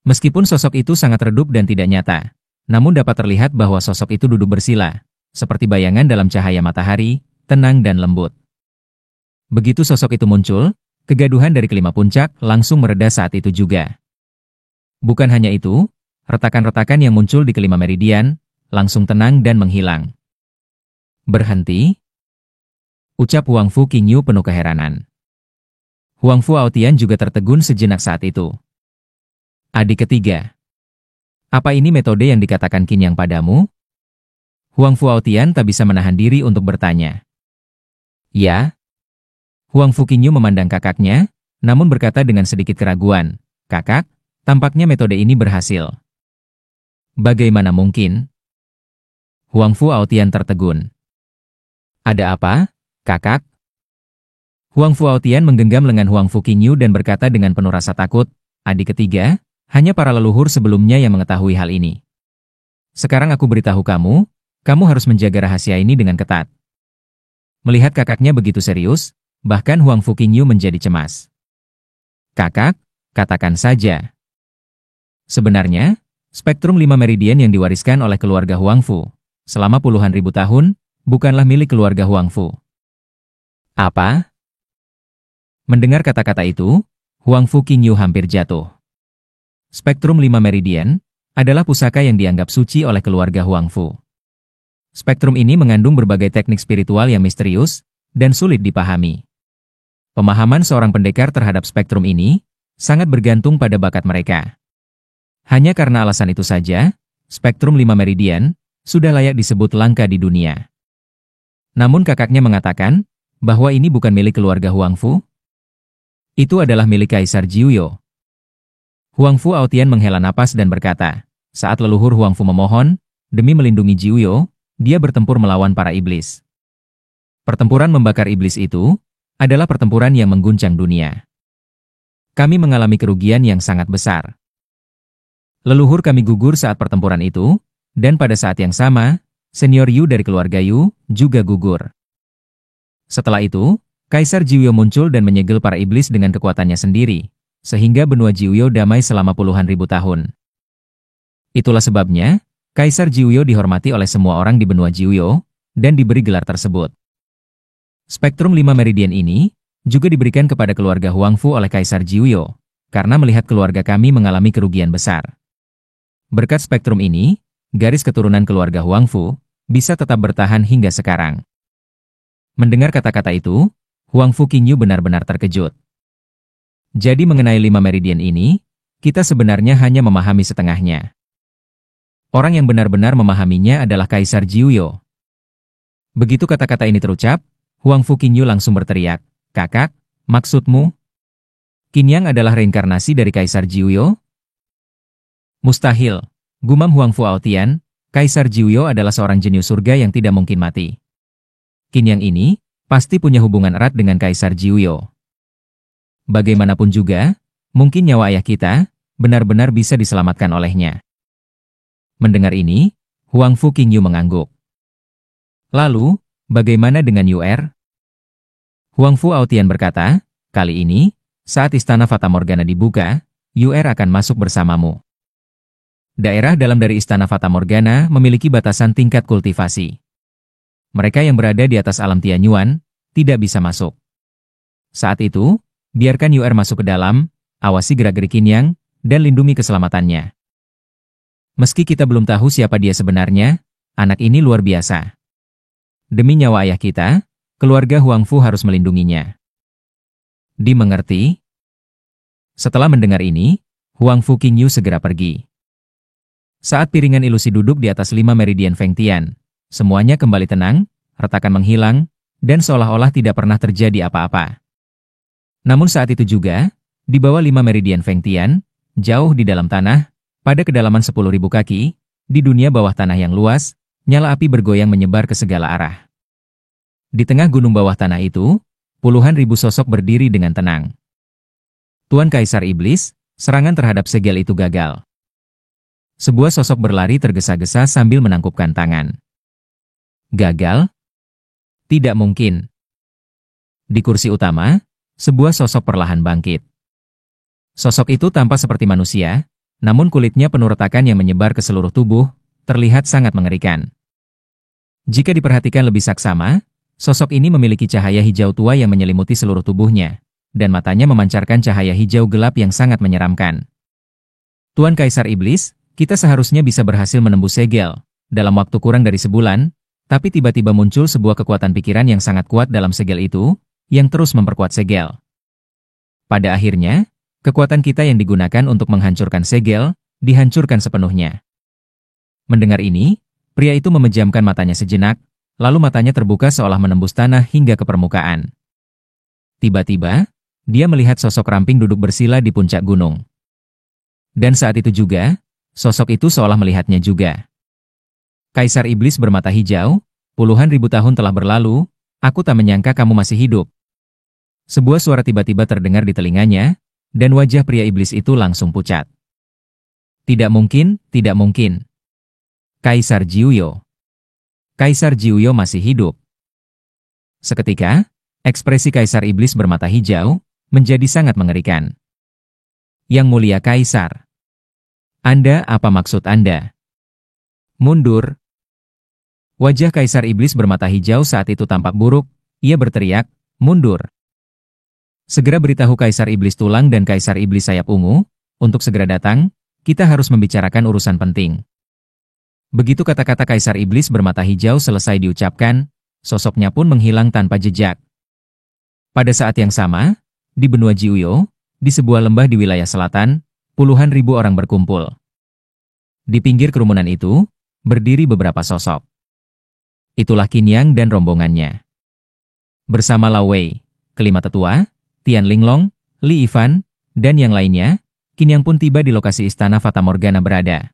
Meskipun sosok itu sangat redup dan tidak nyata, namun dapat terlihat bahwa sosok itu duduk bersila, seperti bayangan dalam cahaya matahari, tenang dan lembut. Begitu sosok itu muncul, kegaduhan dari kelima puncak langsung mereda saat itu juga. Bukan hanya itu, retakan-retakan yang muncul di kelima meridian, langsung tenang dan menghilang. Berhenti? Ucap Huangfu Qingyu penuh keheranan. Huangfu Aotian juga tertegun sejenak saat itu. Adik ketiga. Apa ini metode yang dikatakan Qinyang padamu? Huangfu Aotian tak bisa menahan diri untuk bertanya. Ya. Huangfu Qingyu memandang kakaknya, namun berkata dengan sedikit keraguan, Kakak, tampaknya metode ini berhasil. Bagaimana mungkin? Huangfu Aotian tertegun. Ada apa, kakak? Huang Fuaotian menggenggam lengan Huang Fuqingyu dan berkata dengan penuh rasa takut, adik ketiga, hanya para leluhur sebelumnya yang mengetahui hal ini. Sekarang aku beritahu kamu, kamu harus menjaga rahasia ini dengan ketat. Melihat kakaknya begitu serius, bahkan Huang Fuqingyu menjadi cemas. Kakak, katakan saja. Sebenarnya, spektrum 5 meridian yang diwariskan oleh keluarga Huangfu selama puluhan ribu tahun, bukanlah milik keluarga Huangfu. Apa? Mendengar kata-kata itu, Huang Fuqingyu hampir jatuh. Spektrum 5 meridian adalah pusaka yang dianggap suci oleh keluarga Huangfu. Spektrum ini mengandung berbagai teknik spiritual yang misterius dan sulit dipahami. Pemahaman seorang pendekar terhadap spektrum ini sangat bergantung pada bakat mereka. Hanya karena alasan itu saja, spektrum 5 meridian sudah layak disebut langka di dunia. Namun kakaknya mengatakan bahwa ini bukan milik keluarga Huangfu. Itu adalah milik Kaisar Jiuyo. Huang Fuaotian menghela napas dan berkata, saat leluhur Huangfu memohon, demi melindungi Jiuyo, dia bertempur melawan para iblis. Pertempuran membakar iblis itu adalah pertempuran yang mengguncang dunia. Kami mengalami kerugian yang sangat besar. Leluhur kami gugur saat pertempuran itu, dan pada saat yang sama, senior Yu dari keluarga Yu juga gugur. Setelah itu, Kaisar Jiuyo muncul dan menyegel para iblis dengan kekuatannya sendiri, sehingga benua Jiuyo damai selama puluhan ribu tahun. Itulah sebabnya, Kaisar Jiuyo dihormati oleh semua orang di benua Jiuyo, dan diberi gelar tersebut. Spektrum 5 meridian ini juga diberikan kepada keluarga Huangfu oleh Kaisar Jiuyo, karena melihat keluarga kami mengalami kerugian besar. Berkat spektrum ini, garis keturunan keluarga Huangfu bisa tetap bertahan hingga sekarang. Mendengar kata-kata itu, Huang Fuqingyu benar-benar terkejut. Jadi mengenai 5 meridian ini, kita sebenarnya hanya memahami setengahnya. Orang yang benar-benar memahaminya adalah Kaisar Jiuyo. Begitu kata-kata ini terucap, Huang Fuqingyu langsung berteriak, kakak, maksudmu? Qinyang adalah reinkarnasi dari Kaisar Jiuyo? Mustahil, gumam Huang Fuaotian, Kaisar Jiuyo adalah seorang jenius surga yang tidak mungkin mati. Qinyang ini pasti punya hubungan erat dengan Kaisar Jiuyo. Bagaimanapun juga, mungkin nyawa ayah kita benar-benar bisa diselamatkan olehnya. Mendengar ini, Huang Fuqingyu mengangguk. Lalu, bagaimana dengan Yu'er? Huang Fuaotian berkata, kali ini, saat Istana Fata Morgana dibuka, Yu'er akan masuk bersamamu. Daerah dalam dari Istana Fata Morgana memiliki batasan tingkat kultivasi. Mereka yang berada di atas alam Tianyuan tidak bisa masuk. Saat itu, biarkan Yu'er masuk ke dalam, awasi gerak-gerik Qinyang, dan lindungi keselamatannya. Meski kita belum tahu siapa dia sebenarnya, anak ini luar biasa. Demi nyawa ayah kita, keluarga Huangfu harus melindunginya. Dimengerti? Setelah mendengar ini, Huang Fuqingyu segera pergi. Saat piringan ilusi duduk di atas 5 meridian Fengtian, semuanya kembali tenang, retakan menghilang, dan seolah-olah tidak pernah terjadi apa-apa. Namun saat itu juga, di bawah 5 meridian Fengtian, jauh di dalam tanah, pada kedalaman 10.000 kaki, di dunia bawah tanah yang luas, nyala api bergoyang menyebar ke segala arah. Di tengah gunung bawah tanah itu, puluhan ribu sosok berdiri dengan tenang. Tuan Kaisar Iblis, serangan terhadap segel itu gagal. Sebuah sosok berlari tergesa-gesa sambil menangkupkan tangan. Gagal? Tidak mungkin. Di kursi utama, sebuah sosok perlahan bangkit. Sosok itu tampak seperti manusia, namun kulitnya penuh retakan yang menyebar ke seluruh tubuh, terlihat sangat mengerikan. Jika diperhatikan lebih saksama, sosok ini memiliki cahaya hijau tua yang menyelimuti seluruh tubuhnya, dan matanya memancarkan cahaya hijau gelap yang sangat menyeramkan. Tuan Kaisar Iblis, kita seharusnya bisa berhasil menembus segel dalam waktu kurang dari sebulan, tapi tiba-tiba muncul sebuah kekuatan pikiran yang sangat kuat dalam segel itu, yang terus memperkuat segel. Pada akhirnya, kekuatan kita yang digunakan untuk menghancurkan segel, dihancurkan sepenuhnya. Mendengar ini, pria itu memejamkan matanya sejenak, lalu matanya terbuka seolah menembus tanah hingga ke permukaan. Tiba-tiba, dia melihat sosok ramping duduk bersila di puncak gunung. Dan saat itu juga, sosok itu seolah melihatnya juga. Kaisar Iblis bermata hijau, puluhan ribu tahun telah berlalu, Aku tak menyangka kamu masih hidup. Sebuah suara tiba-tiba terdengar di telinganya, dan wajah pria iblis itu langsung pucat. Tidak mungkin, tidak mungkin. Kaisar Jiuyo. Kaisar Jiuyo masih hidup. Seketika, ekspresi Kaisar Iblis bermata hijau menjadi sangat mengerikan. Yang mulia Kaisar. Anda, apa maksud Anda? Mundur. Wajah Kaisar Iblis bermata hijau saat itu tampak buruk, ia berteriak, mundur. Segera beritahu Kaisar Iblis Tulang dan Kaisar Iblis Sayap Ungu, untuk segera datang, kita harus membicarakan urusan penting. Begitu kata-kata Kaisar Iblis bermata hijau selesai diucapkan, sosoknya pun menghilang tanpa jejak. Pada saat yang sama, di benua Jiuyo, di sebuah lembah di wilayah selatan, puluhan ribu orang berkumpul. Di pinggir kerumunan itu, berdiri beberapa sosok. Itulah Qin Yang dan rombongannya. Bersama Lao Wei, kelima tetua, Tian Linglong, Li Yifan, dan yang lainnya, Qin Yang pun tiba di lokasi Istana Fata Morgana berada.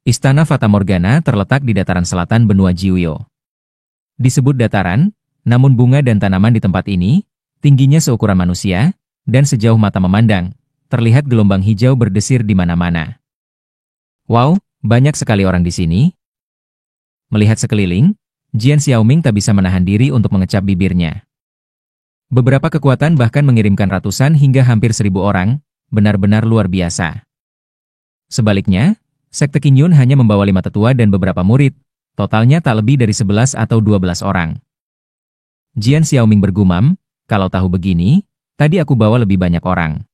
Istana Fata Morgana terletak di dataran selatan benua Jiuyo. Disebut dataran, namun bunga dan tanaman di tempat ini, tingginya seukuran manusia, dan sejauh mata memandang, terlihat gelombang hijau berdesir di mana-mana. Wow, banyak sekali orang di sini. Melihat sekeliling, Jian Xiaoming tak bisa menahan diri untuk mengecap bibirnya. Beberapa kekuatan bahkan mengirimkan ratusan hingga hampir 1.000 orang, benar-benar luar biasa. Sebaliknya, Sekte Qin Yun hanya membawa 5 tetua dan beberapa murid, totalnya tak lebih dari 11 atau 12 orang. Jian Xiaoming bergumam, kalau tahu begini, tadi aku bawa lebih banyak orang.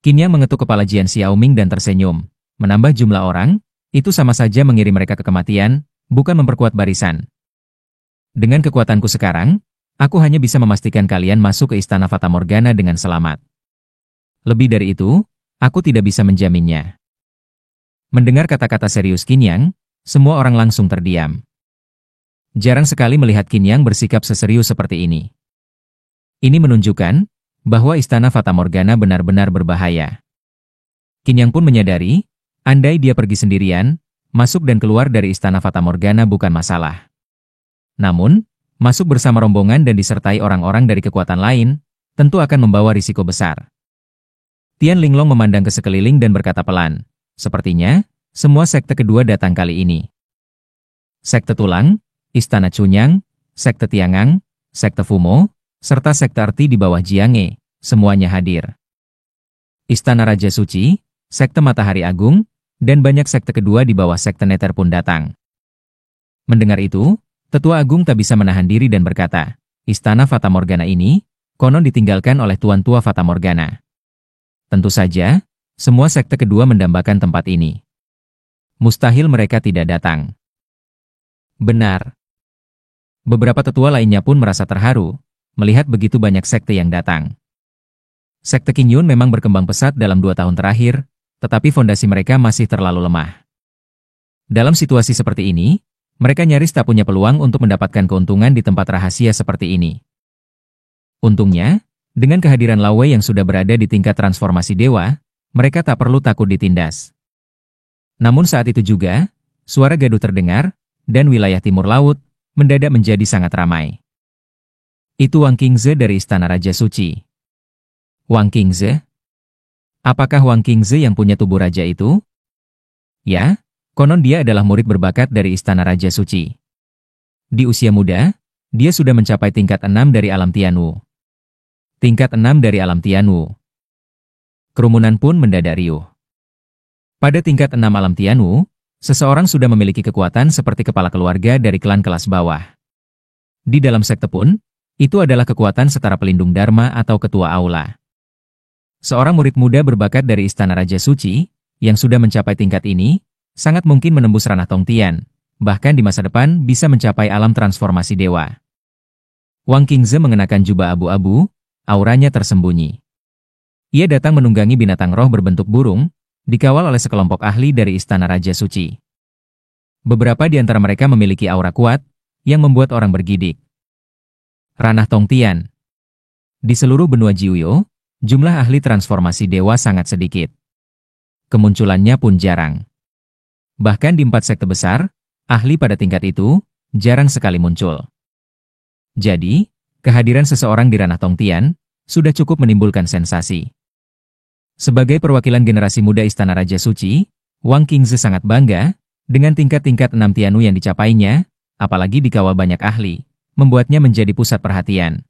Qin Yang mengetuk kepala Jian Xiaoming dan tersenyum, menambah jumlah orang, itu sama saja mengirim mereka ke kematian, bukan memperkuat barisan. Dengan kekuatanku sekarang, aku hanya bisa memastikan kalian masuk ke Istana Fata Morgana dengan selamat. Lebih dari itu, aku tidak bisa menjaminnya. Mendengar kata-kata serius Qin Yang, semua orang langsung terdiam. Jarang sekali melihat Qin Yang bersikap seserius seperti ini. Ini menunjukkan bahwa Istana Fata Morgana benar-benar berbahaya. Qin Yang pun menyadari, andai dia pergi sendirian, masuk dan keluar dari Istana Fata Morgana bukan masalah. Namun, masuk bersama rombongan dan disertai orang-orang dari kekuatan lain, tentu akan membawa risiko besar. Tian Linglong memandang ke sekeliling dan berkata pelan, sepertinya, semua sekte kedua datang kali ini. Sekte Tulang, Istana Chunyang, Sekte Tiangang, Sekte Fumo, serta Sekte Erti di bawah Jianghe, semuanya hadir. Istana Raja Suci, Sekte Matahari Agung, dan banyak sekte kedua di bawah Sekte Nether pun datang. Mendengar itu, Tetua Agung tak bisa menahan diri dan berkata, Istana Fata Morgana ini, konon ditinggalkan oleh Tuan Tua Fata Morgana. Tentu saja, semua sekte kedua mendambakan tempat ini. Mustahil mereka tidak datang. Benar. Beberapa tetua lainnya pun merasa terharu, melihat begitu banyak sekte yang datang. Sekte Qin Yun memang berkembang pesat dalam 2 tahun terakhir, tetapi fondasi mereka masih terlalu lemah. Dalam situasi seperti ini, mereka nyaris tak punya peluang untuk mendapatkan keuntungan di tempat rahasia seperti ini. Untungnya, dengan kehadiran Lao Wei yang sudah berada di tingkat transformasi dewa, mereka tak perlu takut ditindas. Namun saat itu juga, suara gaduh terdengar, dan wilayah timur laut mendadak menjadi sangat ramai. Itu Wang Qingze dari Istana Raja Suci. Wang Qingze? Apakah Wang Qingze yang punya tubuh raja itu? Ya, konon dia adalah murid berbakat dari Istana Raja Suci. Di usia muda, dia sudah mencapai tingkat 6 dari alam Tianwu. Tingkat 6 dari alam Tianwu. Kerumunan pun mendadak riuh. Pada tingkat 6 alam Tianwu, seseorang sudah memiliki kekuatan seperti kepala keluarga dari klan kelas bawah. Di dalam sekte pun, itu adalah kekuatan setara pelindung Dharma atau ketua aula. Seorang murid muda berbakat dari Istana Raja Suci, yang sudah mencapai tingkat ini, sangat mungkin menembus ranah Tongtian, bahkan di masa depan bisa mencapai alam transformasi dewa. Wang Qingze mengenakan jubah abu-abu, auranya tersembunyi. Ia datang menunggangi binatang roh berbentuk burung, dikawal oleh sekelompok ahli dari Istana Raja Suci. Beberapa di antara mereka memiliki aura kuat, yang membuat orang bergidik. Ranah Tongtian. Di seluruh benua Jiuyo, jumlah ahli transformasi dewa sangat sedikit. Kemunculannya pun jarang. Bahkan di 4 sekte besar, ahli pada tingkat itu, jarang sekali muncul. Jadi, kehadiran seseorang di ranah Tongtian sudah cukup menimbulkan sensasi. Sebagai perwakilan generasi muda Istana Raja Suci, Wang Qingze sangat bangga dengan tingkat-tingkat 6 Tianwu yang dicapainya, apalagi dikawal banyak ahli, membuatnya menjadi pusat perhatian.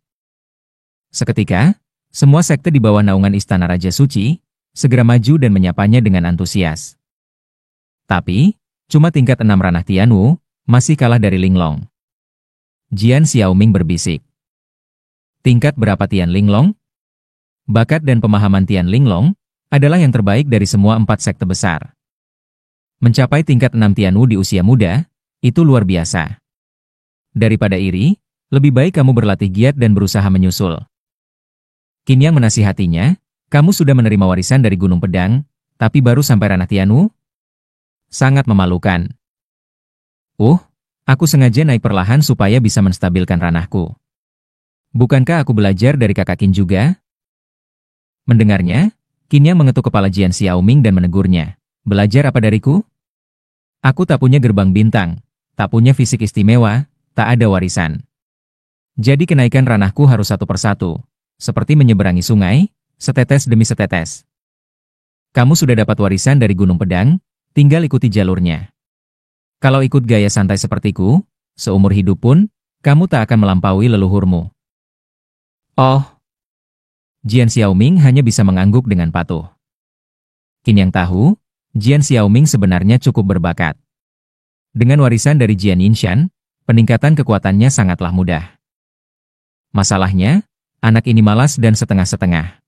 Seketika, semua sekte di bawah naungan Istana Raja Suci segera maju dan menyapanya dengan antusias. Tapi, cuma tingkat 6 ranah Tianwu masih kalah dari Linglong. Jian Xiaoming berbisik. Tingkat berapa Tian Linglong? Bakat dan pemahaman Tian Linglong adalah yang terbaik dari semua 4 sekte besar. Mencapai tingkat 6 Tianwu di usia muda, itu luar biasa. Daripada iri, lebih baik kamu berlatih giat dan berusaha menyusul. Qin Yang menasihatinya, kamu sudah menerima warisan dari Gunung Pedang, tapi baru sampai ranah Tianwu? Sangat memalukan. Aku sengaja naik perlahan supaya bisa menstabilkan ranahku. Bukankah aku belajar dari kakak Qin juga? Mendengarnya, Qin Yang mengetuk kepala Jian Xiaoming dan menegurnya. Belajar apa dariku? Aku tak punya gerbang bintang, tak punya fisik istimewa, tak ada warisan. Jadi kenaikan ranahku harus satu persatu, seperti menyeberangi sungai, setetes demi setetes. Kamu sudah dapat warisan dari Gunung Pedang, tinggal ikuti jalurnya. Kalau ikut gaya santai sepertiku, seumur hidup pun, kamu tak akan melampaui leluhurmu. Oh. Jian Xiaoming hanya bisa mengangguk dengan patuh. Qin Yang tahu, Jian Xiaoming sebenarnya cukup berbakat. Dengan warisan dari Jian Yinshan, peningkatan kekuatannya sangatlah mudah. Masalahnya, anak ini malas dan setengah-setengah.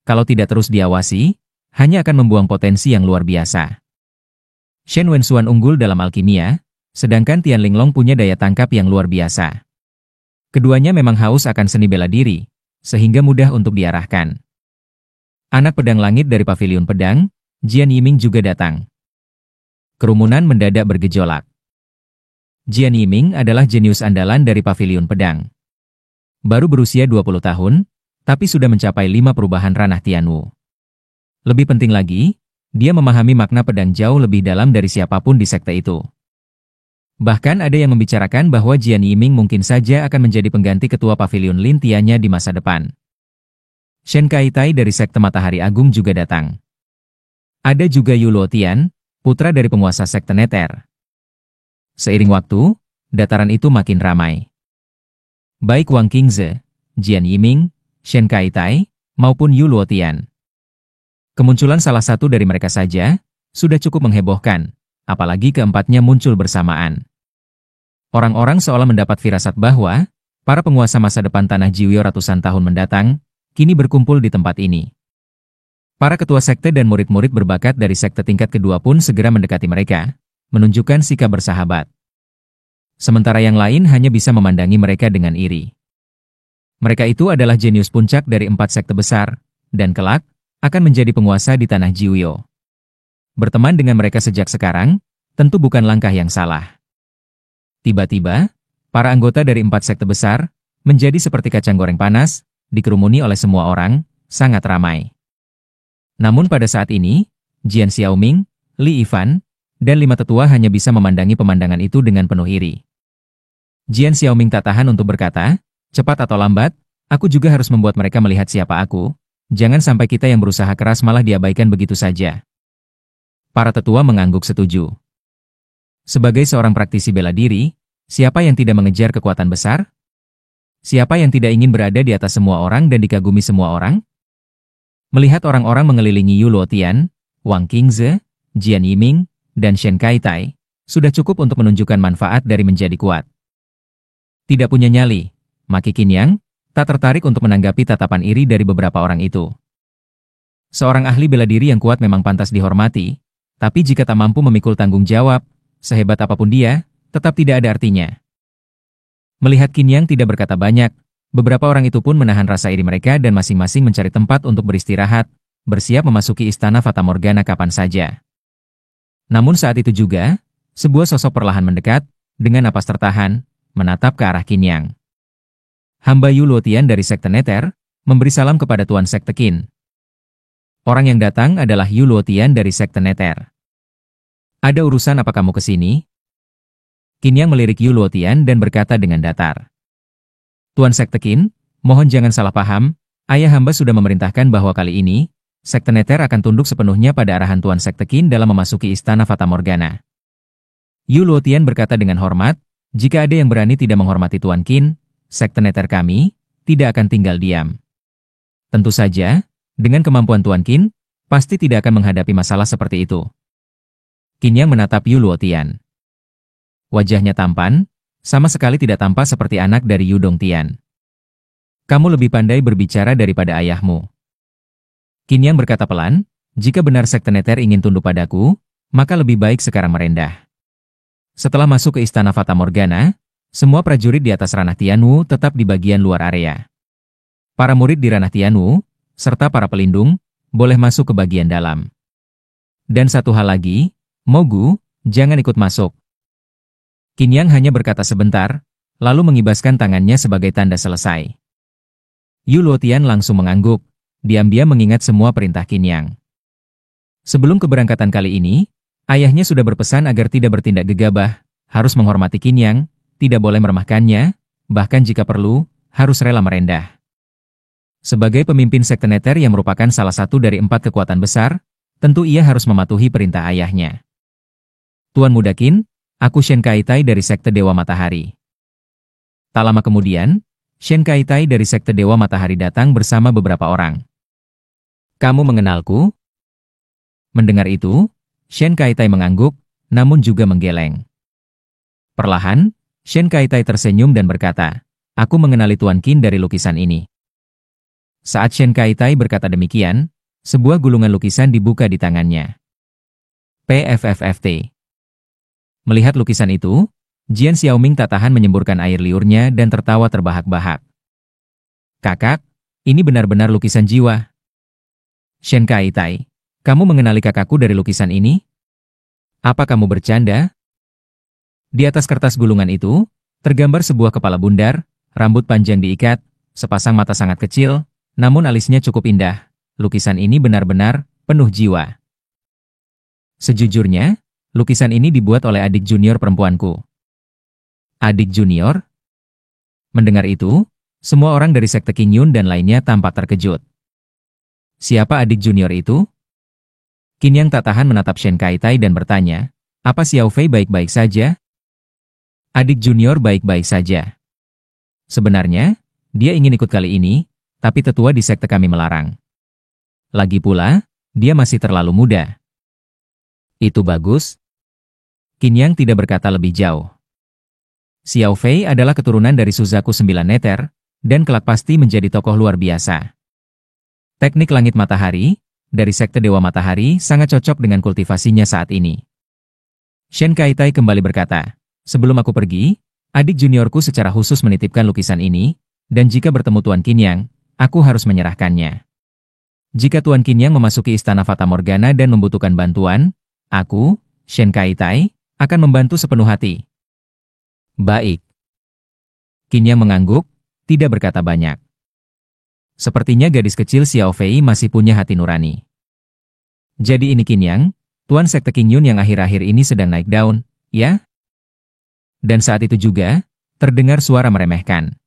Kalau tidak terus diawasi, hanya akan membuang potensi yang luar biasa. Shen Wenxuan unggul dalam alkimia, sedangkan Tian Linglong punya daya tangkap yang luar biasa. Keduanya memang haus akan seni bela diri, sehingga mudah untuk diarahkan. Anak pedang langit dari Paviliun Pedang, Jian Yiming juga datang. Kerumunan mendadak bergejolak. Jian Yiming adalah jenius andalan dari Paviliun Pedang. Baru berusia 20 tahun, tapi sudah mencapai 5 perubahan ranah Tianwu. Lebih penting lagi, dia memahami makna pedang jauh lebih dalam dari siapapun di sekte itu. Bahkan ada yang membicarakan bahwa Jian Yiming mungkin saja akan menjadi pengganti ketua Paviliun Lin Tianya di masa depan. Shen Kaitai dari sekte Matahari Agung juga datang. Ada juga Yu Luotian, putra dari penguasa sekte Nether. Seiring waktu, dataran itu makin ramai. Baik Wang Qingze, Jian Yiming, Shen Kaitai, maupun Yu Luotian. Kemunculan salah satu dari mereka saja sudah cukup menghebohkan, apalagi keempatnya muncul bersamaan. Orang-orang seolah mendapat firasat bahwa para penguasa masa depan tanah Jiwio ratusan tahun mendatang kini berkumpul di tempat ini. Para ketua sekte dan murid-murid berbakat dari sekte tingkat kedua pun segera mendekati mereka, menunjukkan sikap bersahabat. Sementara yang lain hanya bisa memandangi mereka dengan iri. Mereka itu adalah jenius puncak dari 4 sekte besar, dan kelak akan menjadi penguasa di tanah Jiwio. Berteman dengan mereka sejak sekarang, tentu bukan langkah yang salah. Tiba-tiba, para anggota dari 4 sekte besar menjadi seperti kacang goreng panas, dikerumuni oleh semua orang, sangat ramai. Namun pada saat ini, Jian Xiaoming, Li Yifan, dan 5 tetua hanya bisa memandangi pemandangan itu dengan penuh iri. Jian Xiaoming tak tahan untuk berkata, cepat atau lambat, aku juga harus membuat mereka melihat siapa aku. Jangan sampai kita yang berusaha keras malah diabaikan begitu saja. Para tetua mengangguk setuju. Sebagai seorang praktisi bela diri, siapa yang tidak mengejar kekuatan besar? Siapa yang tidak ingin berada di atas semua orang dan dikagumi semua orang? Melihat orang-orang mengelilingi Yu Luotian, Wang Qingze, Jian Yiming, dan Shen Kaitai, sudah cukup untuk menunjukkan manfaat dari menjadi kuat. Tidak punya nyali, maki Qin Yang tak tertarik untuk menanggapi tatapan iri dari beberapa orang itu. Seorang ahli bela diri yang kuat memang pantas dihormati, tapi jika tak mampu memikul tanggung jawab, sehebat apapun dia, tetap tidak ada artinya. Melihat Qin Yang tidak berkata banyak, beberapa orang itu pun menahan rasa iri mereka dan masing-masing mencari tempat untuk beristirahat, bersiap memasuki istana Fata Morgana kapan saja. Namun saat itu juga, sebuah sosok perlahan mendekat, dengan napas tertahan, menatap ke arah Qin Yang. Hamba Yu Luotian dari sekte Nether, memberi salam kepada Tuan Sekte Qin. Orang yang datang adalah Yu Luotian dari sekte Nether. Ada urusan apa kamu ke sini? Qin Yang melirik Yu Luotian dan berkata dengan datar. Tuan Sekte Qin, mohon jangan salah paham, ayah hamba sudah memerintahkan bahwa kali ini, Sekte Nether akan tunduk sepenuhnya pada arahan Tuan Sekte Qin dalam memasuki istana Fata Morgana. Yu Luotian berkata dengan hormat, jika ada yang berani tidak menghormati Tuan Qin, Sekte Nether kami, tidak akan tinggal diam. Tentu saja, dengan kemampuan Tuan Qin, pasti tidak akan menghadapi masalah seperti itu. Qin Yang menatap Yu Luotian. Wajahnya tampan, sama sekali tidak tampak seperti anak dari Yu Dongtian. Kamu lebih pandai berbicara daripada ayahmu. Qin Yang berkata pelan, jika benar Sekte Nether ingin tunduk padaku, maka lebih baik sekarang merendah. Setelah masuk ke istana Fata Morgana, semua prajurit di atas ranah Tianwu tetap di bagian luar area. Para murid di ranah Tianwu, serta para pelindung, boleh masuk ke bagian dalam. Dan satu hal lagi, Mogu, jangan ikut masuk. Qin Yang hanya berkata sebentar, lalu mengibaskan tangannya sebagai tanda selesai. Yu Luotian langsung mengangguk, diam-diam mengingat semua perintah Qin Yang. Sebelum keberangkatan kali ini, ayahnya sudah berpesan agar tidak bertindak gegabah, harus menghormati Qin Yang, tidak boleh meremehkannya, bahkan jika perlu, harus rela merendah. Sebagai pemimpin Sekte Nether yang merupakan salah satu dari 4 kekuatan besar, tentu ia harus mematuhi perintah ayahnya. Tuan Muda Qin, aku Shen Kaitai dari Sekte Dewa Matahari. Tak lama kemudian, Shen Kaitai dari Sekte Dewa Matahari datang bersama beberapa orang. Kamu mengenalku? Mendengar itu, Shen Kaitai mengangguk, namun juga menggeleng. Perlahan, Shen Kaitai tersenyum dan berkata, aku mengenali Tuan Qin dari lukisan ini. Saat Shen Kaitai berkata demikian, sebuah gulungan lukisan dibuka di tangannya. PFFFT. Melihat lukisan itu, Jian Xiaoming tak tahan menyemburkan air liurnya dan tertawa terbahak-bahak. Kakak, ini benar-benar lukisan jiwa. Shen Kaitai, kamu mengenali kakakku dari lukisan ini? Apa kamu bercanda? Di atas kertas gulungan itu, tergambar sebuah kepala bundar, rambut panjang diikat, sepasang mata sangat kecil, namun alisnya cukup indah. Lukisan ini benar-benar penuh jiwa. Sejujurnya, lukisan ini dibuat oleh adik junior perempuanku. Adik junior? Mendengar itu, semua orang dari Sekte Qingyun dan lainnya tampak terkejut. Siapa adik junior itu? Qin Yang tak tahan menatap Shen Kaitai dan bertanya, apa Xiao Fei baik-baik saja? Adik junior baik-baik saja. Sebenarnya, dia ingin ikut kali ini, tapi tetua di sekte kami melarang. Lagi pula, dia masih terlalu muda. Itu bagus. Qin Yang tidak berkata lebih jauh. Xiao Fei adalah keturunan dari Suzaku 9 Nether, dan kelak pasti menjadi tokoh luar biasa. Teknik langit matahari, dari Sekte Dewa Matahari sangat cocok dengan kultivasinya saat ini. Shen Kaitai kembali berkata, sebelum aku pergi, adik juniorku secara khusus menitipkan lukisan ini, dan jika bertemu Tuan Qin Yang, aku harus menyerahkannya. Jika Tuan Qin Yang memasuki istana Fata Morgana dan membutuhkan bantuan, aku, Shen Kaitai, akan membantu sepenuh hati. Baik. Qin Yang mengangguk, tidak berkata banyak. Sepertinya gadis kecil Xiao Fei masih punya hati nurani. Jadi ini Qin Yang, Tuan Sekte Qingyun yang akhir-akhir ini sedang naik daun, ya? Dan saat itu juga, terdengar suara meremehkan.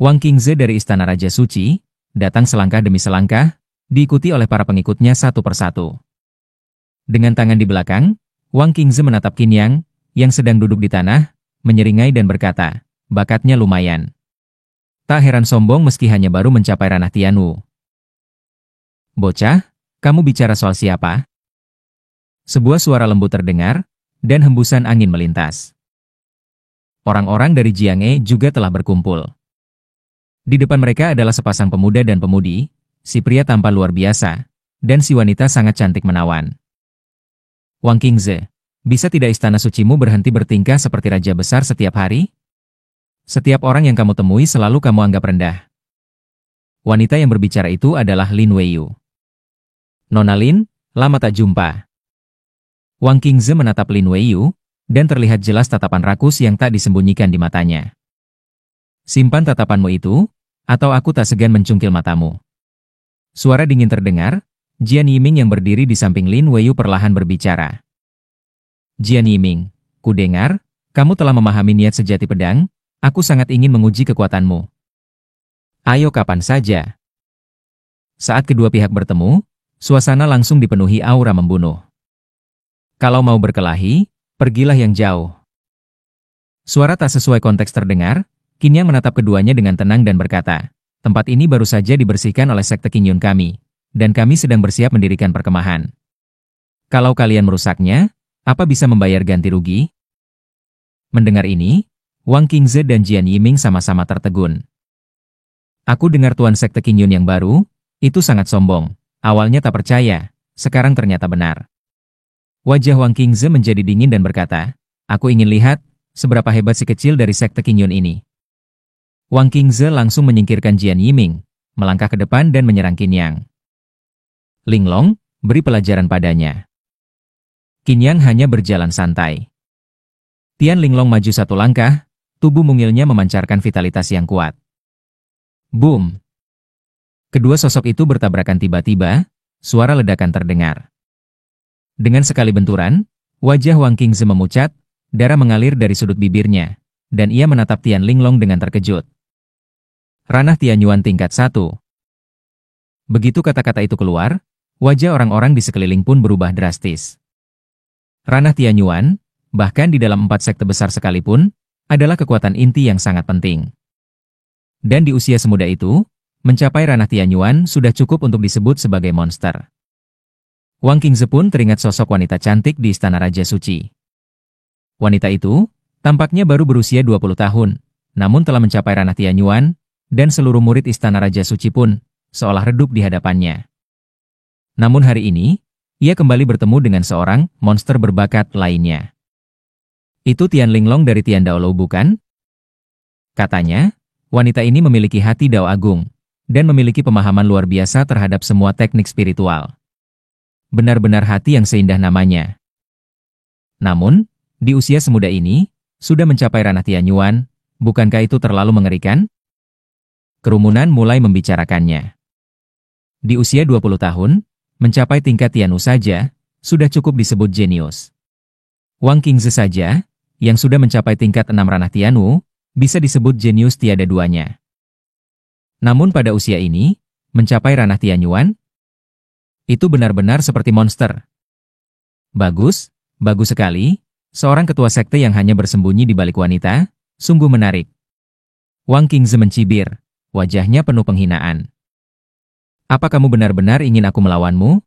Wang Qingze dari Istana Raja Suci, datang selangkah demi selangkah, diikuti oleh para pengikutnya satu persatu. Dengan tangan di belakang, Wang Qingze menatap Qin yang sedang duduk di tanah, menyeringai dan berkata, bakatnya lumayan. Tak heran sombong meski hanya baru mencapai ranah Tianwu. Bocah, kamu bicara soal siapa? Sebuah suara lembut terdengar, dan hembusan angin melintas. Orang-orang dari Jianghe juga telah berkumpul. Di depan mereka adalah sepasang pemuda dan pemudi, si pria tampak luar biasa, dan si wanita sangat cantik menawan. Wang Qingze, bisa tidak istana sucimu berhenti bertingkah seperti raja besar setiap hari? Setiap orang yang kamu temui selalu kamu anggap rendah. Wanita yang berbicara itu adalah Lin Weiyu. Nona Lin, lama tak jumpa. Wang Qingze menatap Lin Weiyu, dan terlihat jelas tatapan rakus yang tak disembunyikan di matanya. Simpan tatapanmu itu, atau aku tak segan mencungkil matamu. Suara dingin terdengar, Jian Yiming yang berdiri di samping Lin Weiyu perlahan berbicara. Jian Yiming, ku dengar, kamu telah memahami niat sejati pedang, Aku sangat ingin menguji kekuatanmu. Ayo kapan saja. Saat kedua pihak bertemu, suasana langsung dipenuhi aura membunuh. Kalau mau berkelahi, pergilah yang jauh. Suara tak sesuai konteks terdengar, Qin Yang menatap keduanya dengan tenang dan berkata, tempat ini baru saja dibersihkan oleh sekte Qin Yun kami, dan kami sedang bersiap mendirikan perkemahan. Kalau kalian merusaknya, apa bisa membayar ganti rugi? Mendengar ini, Wang Qingze dan Jian Yiming sama-sama tertegun. Aku dengar tuan sekte Qin Yun yang baru, itu sangat sombong. Awalnya tak percaya, sekarang ternyata benar. Wajah Wang Qingze menjadi dingin dan berkata, aku ingin lihat, seberapa hebat si kecil dari sekte Qin Yun ini. Wang Qingze langsung menyingkirkan Jian Yiming, melangkah ke depan dan menyerang Qin Yang. Linglong, beri pelajaran padanya. Qin Yang hanya berjalan santai. Tian Linglong maju satu langkah, tubuh mungilnya memancarkan vitalitas yang kuat. Boom! Kedua sosok itu bertabrakan tiba-tiba, suara ledakan terdengar. Dengan sekali benturan, wajah Wang Qingze memucat, darah mengalir dari sudut bibirnya, dan ia menatap Tian Linglong dengan terkejut. Ranah Tianyuan tingkat 1. Begitu kata-kata itu keluar, wajah orang-orang di sekeliling pun berubah drastis. Ranah Tianyuan, bahkan di dalam 4 sekte besar sekalipun, adalah kekuatan inti yang sangat penting. Dan di usia semuda itu, mencapai ranah Tianyuan sudah cukup untuk disebut sebagai monster. Wang Qingze pun teringat sosok wanita cantik di Istana Raja Suci. Wanita itu, tampaknya baru berusia 20 tahun, namun telah mencapai ranah Tianyuan, dan seluruh murid Istana Raja Suci pun, seolah redup di hadapannya. Namun hari ini, ia kembali bertemu dengan seorang monster berbakat lainnya. Itu Tian Linglong dari Tian Daolou bukan? Katanya, wanita ini memiliki hati Dao Agung, dan memiliki pemahaman luar biasa terhadap semua teknik spiritual. Benar-benar hati yang seindah namanya. Namun, di usia semuda ini, sudah mencapai ranah Tianyuan, bukankah itu terlalu mengerikan? Kerumunan mulai membicarakannya. Di usia 20 tahun, mencapai tingkat Tianwu saja, sudah cukup disebut jenius. Wang Qingze saja, yang sudah mencapai tingkat 6 ranah Tianwu, bisa disebut jenius tiada duanya. Namun pada usia ini, mencapai ranah Tianyuan, itu benar-benar seperti monster. Bagus, bagus sekali, seorang ketua sekte yang hanya bersembunyi di balik wanita, sungguh menarik. Wang Qingze mencibir, wajahnya penuh penghinaan. Apa kamu benar-benar ingin aku melawanmu?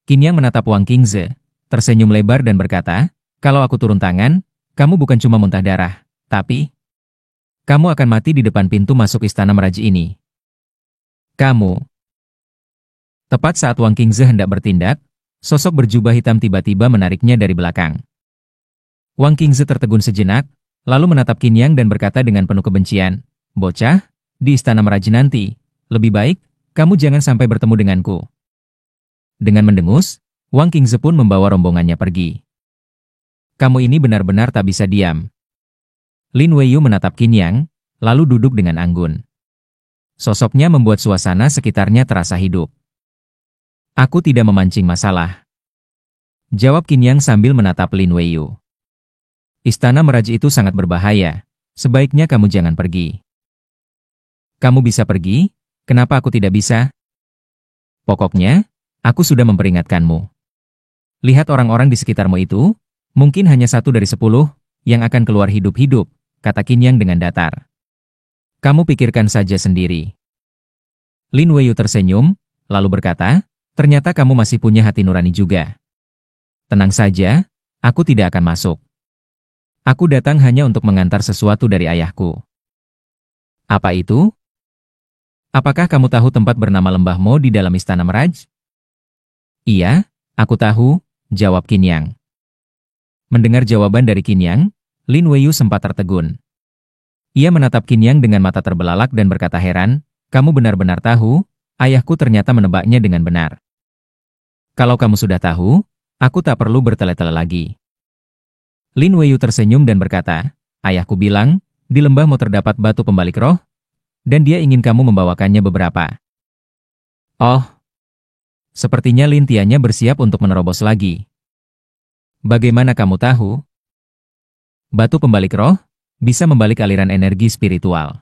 Qin Yang menatap Wang Qingze, tersenyum lebar dan berkata, kalau aku turun tangan, kamu bukan cuma muntah darah, tapi kamu akan mati di depan pintu masuk istana meraji ini. Kamu. Tepat saat Wang Qingze hendak bertindak, sosok berjubah hitam tiba-tiba menariknya dari belakang. Wang Qingze tertegun sejenak, lalu menatap Qin Yang dan berkata dengan penuh kebencian, bocah, di istana meraji nanti, lebih baik, kamu jangan sampai bertemu denganku. Dengan mendengus, Wang Qingze pun membawa rombongannya pergi. Kamu ini benar-benar tak bisa diam. Lin Weiyu menatap Qin Yang, lalu duduk dengan anggun. Sosoknya membuat suasana sekitarnya terasa hidup. Aku tidak memancing masalah, jawab Qin Yang sambil menatap Lin Weiyu. Istana meraji itu sangat berbahaya, sebaiknya kamu jangan pergi. Kamu bisa pergi, kenapa aku tidak bisa? Pokoknya, aku sudah memperingatkanmu. Lihat orang-orang di sekitarmu itu, mungkin hanya 1 dari 10, yang akan keluar hidup-hidup, kata Qin Yang dengan datar. Kamu pikirkan saja sendiri. Lin Weiyu tersenyum, lalu berkata, ternyata kamu masih punya hati nurani juga. Tenang saja, aku tidak akan masuk. Aku datang hanya untuk mengantar sesuatu dari ayahku. Apa itu? Apakah kamu tahu tempat bernama Lembah Mo di dalam istana Meraj? Iya, aku tahu, jawab Qin Yang. Mendengar jawaban dari Qin Yang, Lin Weiyu sempat tertegun. Ia menatap Qin Yang dengan mata terbelalak dan berkata heran, kamu benar-benar tahu, ayahku ternyata menebaknya dengan benar. Kalau kamu sudah tahu, aku tak perlu bertele-tele lagi. Lin Weiyu tersenyum dan berkata, ayahku bilang, di lembah mau terdapat batu pembalik roh, dan dia ingin kamu membawakannya beberapa. Oh, sepertinya Lin Tianya bersiap untuk menerobos lagi. Bagaimana kamu tahu? Batu pembalik roh? bisa membalik aliran energi spiritual.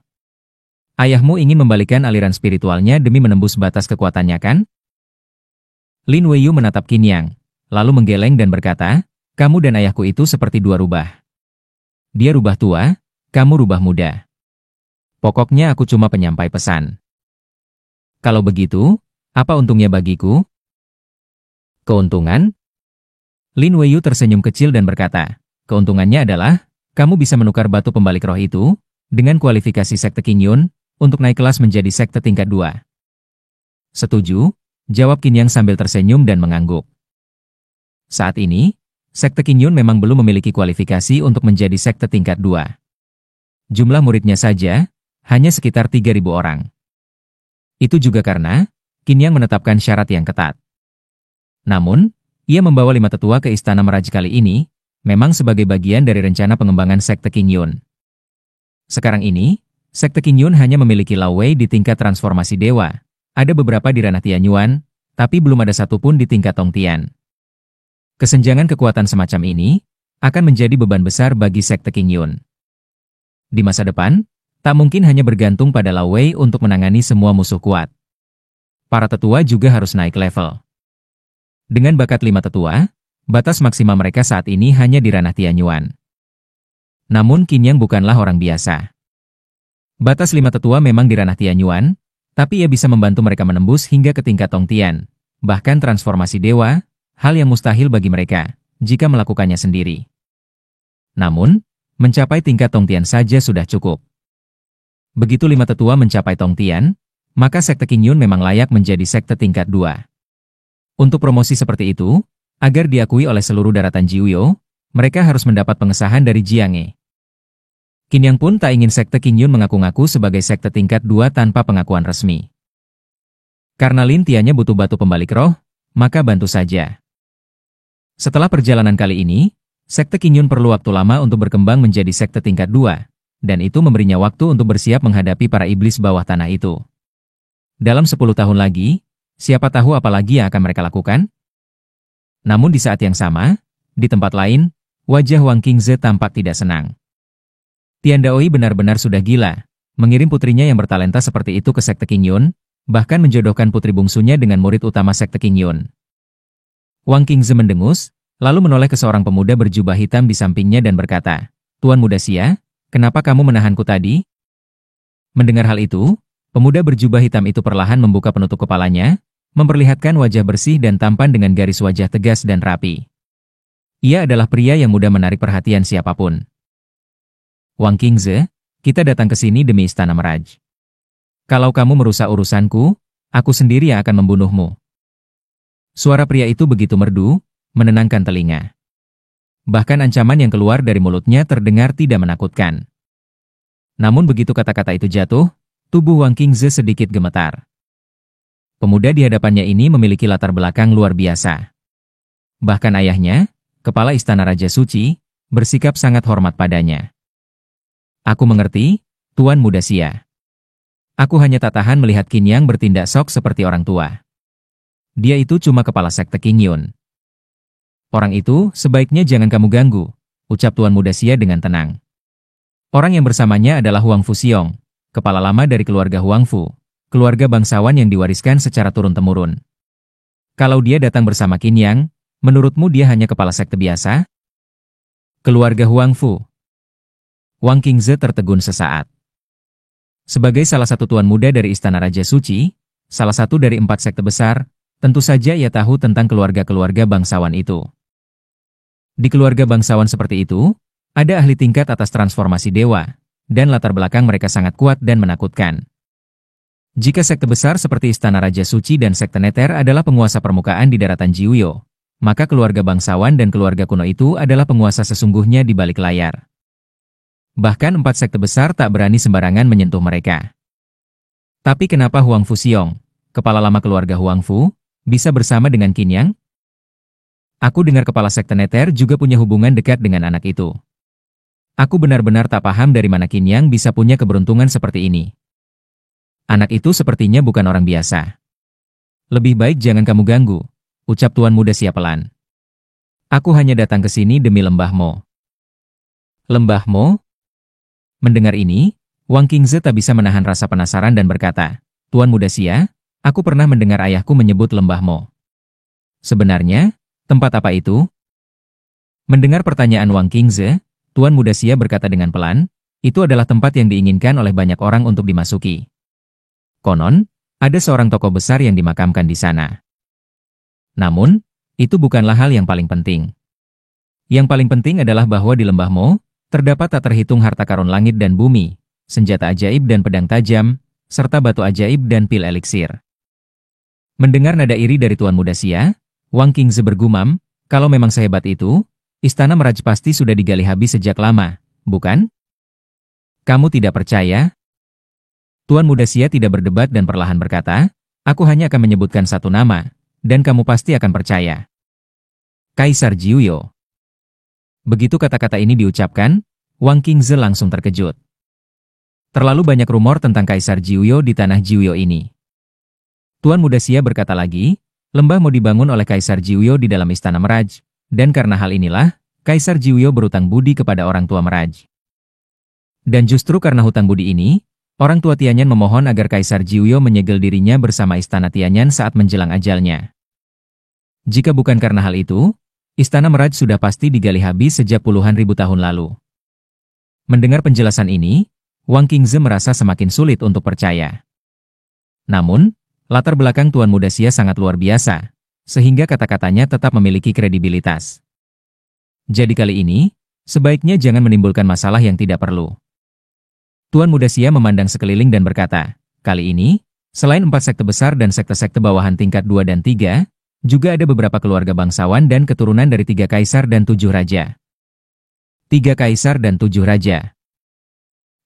Ayahmu ingin membalikan aliran spiritualnya demi menembus batas kekuatannya kan? Lin Weiyu menatap Qin Yang, lalu menggeleng dan berkata, kamu dan ayahku itu seperti dua rubah. Dia rubah tua, kamu rubah muda. Pokoknya aku cuma penyampai pesan. Kalau begitu, apa untungnya bagiku? Keuntungan? Lin Weiyu tersenyum kecil dan berkata, keuntungannya adalah, kamu bisa menukar batu pembalik roh itu, dengan kualifikasi sekte Qin Yun, untuk naik kelas menjadi sekte tingkat 2. Setuju? Jawab Qin Yang sambil tersenyum dan mengangguk. Saat ini, sekte Qin Yun memang belum memiliki kualifikasi untuk menjadi sekte tingkat 2. Jumlah muridnya saja, hanya sekitar 3.000 orang. Itu juga karena, Qin Yang menetapkan syarat yang ketat. Namun, ia membawa 5 tetua ke Istana Mirage kali ini, memang sebagai bagian dari rencana pengembangan sekte Qin Yun. Sekarang ini, sekte Qin Yun hanya memiliki Lao Wei di tingkat transformasi dewa, ada beberapa di ranah Tianyuan, tapi belum ada satupun di tingkat Tongtian. Kesenjangan kekuatan semacam ini, akan menjadi beban besar bagi sekte Qin Yun. Di masa depan, tak mungkin hanya bergantung pada Lao Wei untuk menangani semua musuh kuat. Para tetua juga harus naik level. Dengan bakat 5 tetua, batas maksimal mereka saat ini hanya di ranah Tianyuan. Namun Qin Yang bukanlah orang biasa. Batas 5 tetua memang di ranah Tianyuan, tapi ia bisa membantu mereka menembus hingga ke tingkat Tongtian, bahkan transformasi dewa, hal yang mustahil bagi mereka, jika melakukannya sendiri. Namun, mencapai tingkat Tongtian saja sudah cukup. Begitu 5 tetua mencapai Tongtian, maka sekte Qin Yun memang layak menjadi sekte tingkat 2. Untuk promosi seperti itu, agar diakui oleh seluruh daratan Jiuyo, mereka harus mendapat pengesahan dari Jianghe. Qin Yang pun tak ingin sekte Qin Yun mengaku-ngaku sebagai sekte tingkat 2 tanpa pengakuan resmi. Karena Lin Tianya butuh batu pembalik roh, maka bantu saja. Setelah perjalanan kali ini, sekte Qin Yun perlu waktu lama untuk berkembang menjadi sekte tingkat 2, dan itu memberinya waktu untuk bersiap menghadapi para iblis bawah tanah itu. Dalam 10 tahun lagi, siapa tahu apa lagi yang akan mereka lakukan? Namun di saat yang sama, di tempat lain, wajah Wang Qingze tampak tidak senang. Tian Daoi benar-benar sudah gila, mengirim putrinya yang bertalenta seperti itu ke sekte Qin Yun, bahkan menjodohkan putri bungsunya dengan murid utama sekte Qin Yun. Wang Qingze mendengus, lalu menoleh ke seorang pemuda berjubah hitam di sampingnya dan berkata, Tuan Muda Xia, kenapa kamu menahanku tadi? Mendengar hal itu, pemuda berjubah hitam itu perlahan membuka penutup kepalanya, memperlihatkan wajah bersih dan tampan dengan garis wajah tegas dan rapi. Ia adalah pria yang mudah menarik perhatian siapapun. Wang Qingze, kita datang ke sini demi Istana Mirage. Kalau kamu merusak urusanku, aku sendiri yang akan membunuhmu. Suara pria itu begitu merdu, menenangkan telinga. Bahkan ancaman yang keluar dari mulutnya terdengar tidak menakutkan. Namun begitu kata-kata itu jatuh, tubuh Wang Qingze sedikit gemetar. Pemuda di hadapannya ini memiliki latar belakang luar biasa. Bahkan ayahnya, kepala Istana Raja Suci, bersikap sangat hormat padanya. Aku mengerti, Tuan Muda Xia. Aku hanya tak tahan melihat Qin Yang bertindak sok seperti orang tua. Dia itu cuma kepala sekte Qin Yun. Orang itu sebaiknya jangan kamu ganggu, ucap Tuan Muda Xia dengan tenang. Orang yang bersamanya adalah Huang Fuxiong, kepala lama dari keluarga Huang Fu, keluarga bangsawan yang diwariskan secara turun-temurun. Kalau dia datang bersama Qin Yang, menurutmu dia hanya kepala sekte biasa? Keluarga Huang Fu. Wang Qingze tertegun sesaat. Sebagai salah satu tuan muda dari Istana Raja Suci, salah satu dari 4 sekte besar, tentu saja ia tahu tentang keluarga-keluarga bangsawan itu. Di keluarga bangsawan seperti itu, ada ahli tingkat atas transformasi dewa, dan latar belakang mereka sangat kuat dan menakutkan. Jika sekte besar seperti Istana Raja Suci dan sekte Nether adalah penguasa permukaan di daratan Jiuyo, maka keluarga bangsawan dan keluarga kuno itu adalah penguasa sesungguhnya di balik layar. Bahkan 4 sekte besar tak berani sembarangan menyentuh mereka. Tapi kenapa Huang Fuxiong, kepala lama keluarga Huang Fu, bisa bersama dengan Qin Yang? Aku dengar kepala sekte Nether juga punya hubungan dekat dengan anak itu. Aku benar-benar tak paham dari mana Qin Yang bisa punya keberuntungan seperti ini. Anak itu sepertinya bukan orang biasa. Lebih baik jangan kamu ganggu, ucap Tuan Muda Xia pelan. Aku hanya datang ke sini demi Lembah Mo. Lembah Mo? Mendengar ini, Wang Qingze tak bisa menahan rasa penasaran dan berkata, "Tuan Muda Xia, aku pernah mendengar ayahku menyebut lembah Mo. Sebenarnya, tempat apa itu?" Mendengar pertanyaan Wang Qingze, Tuan Muda Xia berkata dengan pelan, "Itu adalah tempat yang diinginkan oleh banyak orang untuk dimasuki. Konon, ada seorang tokoh besar yang dimakamkan di sana. Namun, itu bukanlah hal yang paling penting. Yang paling penting adalah bahwa di lembah Mo, terdapat tak terhitung harta karun langit dan bumi, senjata ajaib dan pedang tajam, serta batu ajaib dan pil eliksir." Mendengar nada iri dari Tuan Muda Xia, Wang Qingze bergumam, "Kalau memang sehebat itu, Istana Meraj pasti sudah digali habis sejak lama, bukan? Kamu tidak percaya?" Tuan Muda Xia tidak berdebat dan perlahan berkata, "Aku hanya akan menyebutkan satu nama, dan kamu pasti akan percaya. Kaisar Jiuyo." Begitu kata-kata ini diucapkan, Wang Qingze langsung terkejut. Terlalu banyak rumor tentang Kaisar Jiuyo di tanah Jiuyo ini. Tuan Muda Xia berkata lagi, lembah mau dibangun oleh Kaisar Jiuyo di dalam Istana Meraj, dan karena hal inilah, Kaisar Jiuyo berutang budi kepada orang tua Meraj. Dan justru karena hutang budi ini, orang tua Tianyan memohon agar Kaisar Jiuyo menyegel dirinya bersama Istana Tianyan saat menjelang ajalnya. Jika bukan karena hal itu, Istana Meraj sudah pasti digali habis sejak puluhan ribu tahun lalu. Mendengar penjelasan ini, Wang Qingze merasa semakin sulit untuk percaya. Namun, latar belakang Tuan Muda Xia sangat luar biasa, sehingga kata-katanya tetap memiliki kredibilitas. Jadi kali ini, sebaiknya jangan menimbulkan masalah yang tidak perlu. Tuan Muda Xia memandang sekeliling dan berkata, "Kali ini, selain 4 sekte besar dan sekte-sekte bawahan tingkat 2 dan 3, juga ada beberapa keluarga bangsawan dan keturunan dari 3 kaisar dan 7 raja." 3 kaisar dan 7 raja.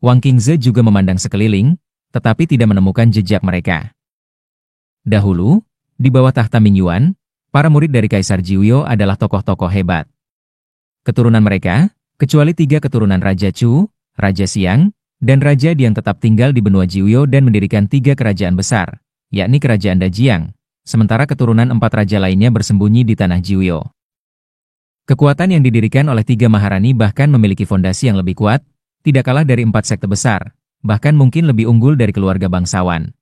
Wang Qingze juga memandang sekeliling, tetapi tidak menemukan jejak mereka. Dahulu, di bawah tahta Ming Yuan, para murid dari Kaisar Jiuyo adalah tokoh-tokoh hebat. Keturunan mereka, kecuali 3 keturunan Raja Chu, Raja Xiang, dan Raja Diang tetap tinggal di benua Jiuyo dan mendirikan 3 kerajaan besar, yakni Kerajaan Dajiang, sementara keturunan 4 raja lainnya bersembunyi di tanah Jiuyo. Kekuatan yang didirikan oleh 3 Maharani bahkan memiliki fondasi yang lebih kuat, tidak kalah dari 4 sekte besar, bahkan mungkin lebih unggul dari keluarga bangsawan.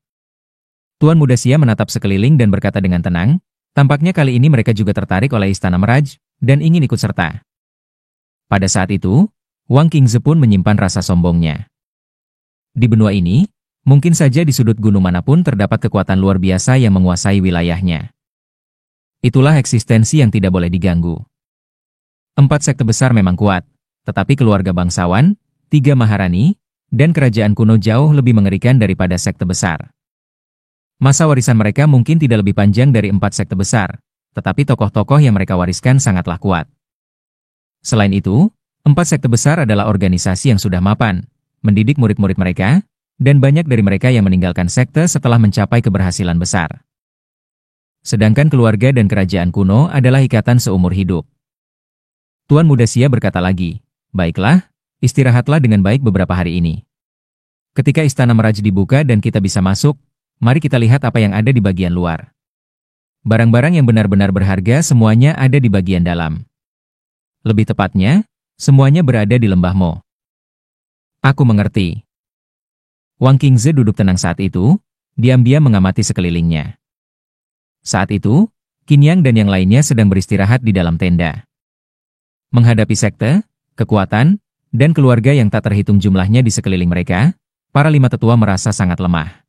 Tuan Muda Xia menatap sekeliling dan berkata dengan tenang, tampaknya kali ini mereka juga tertarik oleh Istana Meraj, dan ingin ikut serta. Pada saat itu, Wang Qingze pun menyimpan rasa sombongnya. Di benua ini, mungkin saja di sudut gunung manapun terdapat kekuatan luar biasa yang menguasai wilayahnya. Itulah eksistensi yang tidak boleh diganggu. 4 sekte besar memang kuat, tetapi keluarga bangsawan, 3 Maharani, dan kerajaan kuno jauh lebih mengerikan daripada sekte besar. Masa warisan mereka mungkin tidak lebih panjang dari 4 sekte besar, tetapi tokoh-tokoh yang mereka wariskan sangatlah kuat. Selain itu, 4 sekte besar adalah organisasi yang sudah mapan, mendidik murid-murid mereka, dan banyak dari mereka yang meninggalkan sekte setelah mencapai keberhasilan besar. Sedangkan keluarga dan kerajaan kuno adalah ikatan seumur hidup. Tuan Muda Xia berkata lagi, "Baiklah, istirahatlah dengan baik beberapa hari ini. Ketika Istana Meraj dibuka dan kita bisa masuk, mari kita lihat apa yang ada di bagian luar. Barang-barang yang benar-benar berharga semuanya ada di bagian dalam. Lebih tepatnya, semuanya berada di lembah Mo." "Aku mengerti." Wang Qingze duduk tenang saat itu, diam-diam mengamati sekelilingnya. Saat itu, Qin Yang dan yang lainnya sedang beristirahat di dalam tenda. Menghadapi sekte, kekuatan, dan keluarga yang tak terhitung jumlahnya di sekeliling mereka, para 5 tetua merasa sangat lemah.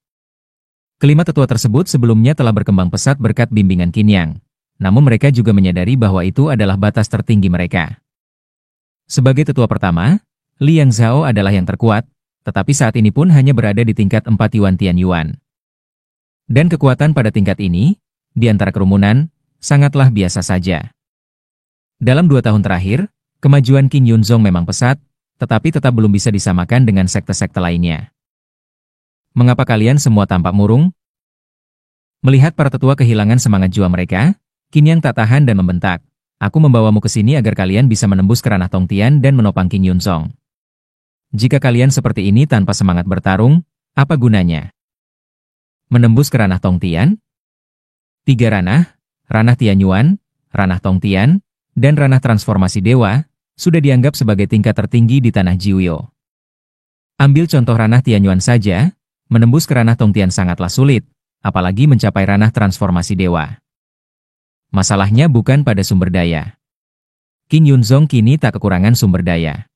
Kelima tetua tersebut sebelumnya telah berkembang pesat berkat bimbingan Qin Yang, namun mereka juga menyadari bahwa itu adalah batas tertinggi mereka. Sebagai tetua pertama, Liang Zhao adalah yang terkuat, tetapi saat ini pun hanya berada di tingkat 4 Yuan Tian Yuan. Dan kekuatan pada tingkat ini, di antara kerumunan, sangatlah biasa saja. Dalam 2 tahun terakhir, kemajuan Qin Yunzong memang pesat, tetapi tetap belum bisa disamakan dengan sekte-sekte lainnya. "Mengapa kalian semua tampak murung?" Melihat para tetua kehilangan semangat jua mereka, Qin Yang tak tahan dan membentak, "Aku membawamu ke sini agar kalian bisa menembus ke ranah Tongtian dan menopang Qin Yunzong. Jika kalian seperti ini tanpa semangat bertarung, apa gunanya?" Menembus ke ranah Tongtian? 3 ranah, ranah Tianyuan, ranah Tongtian, dan ranah transformasi dewa, sudah dianggap sebagai tingkat tertinggi di tanah Jiuyo. Ambil contoh ranah Tianyuan saja, menembus ke ranah Tongtian sangatlah sulit, apalagi mencapai ranah transformasi dewa. Masalahnya bukan pada sumber daya. Qin Yunzong kini tak kekurangan sumber daya.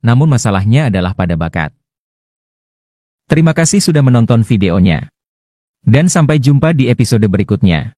Namun masalahnya adalah pada bakat. Terima kasih sudah menonton videonya. Dan sampai jumpa di episode berikutnya.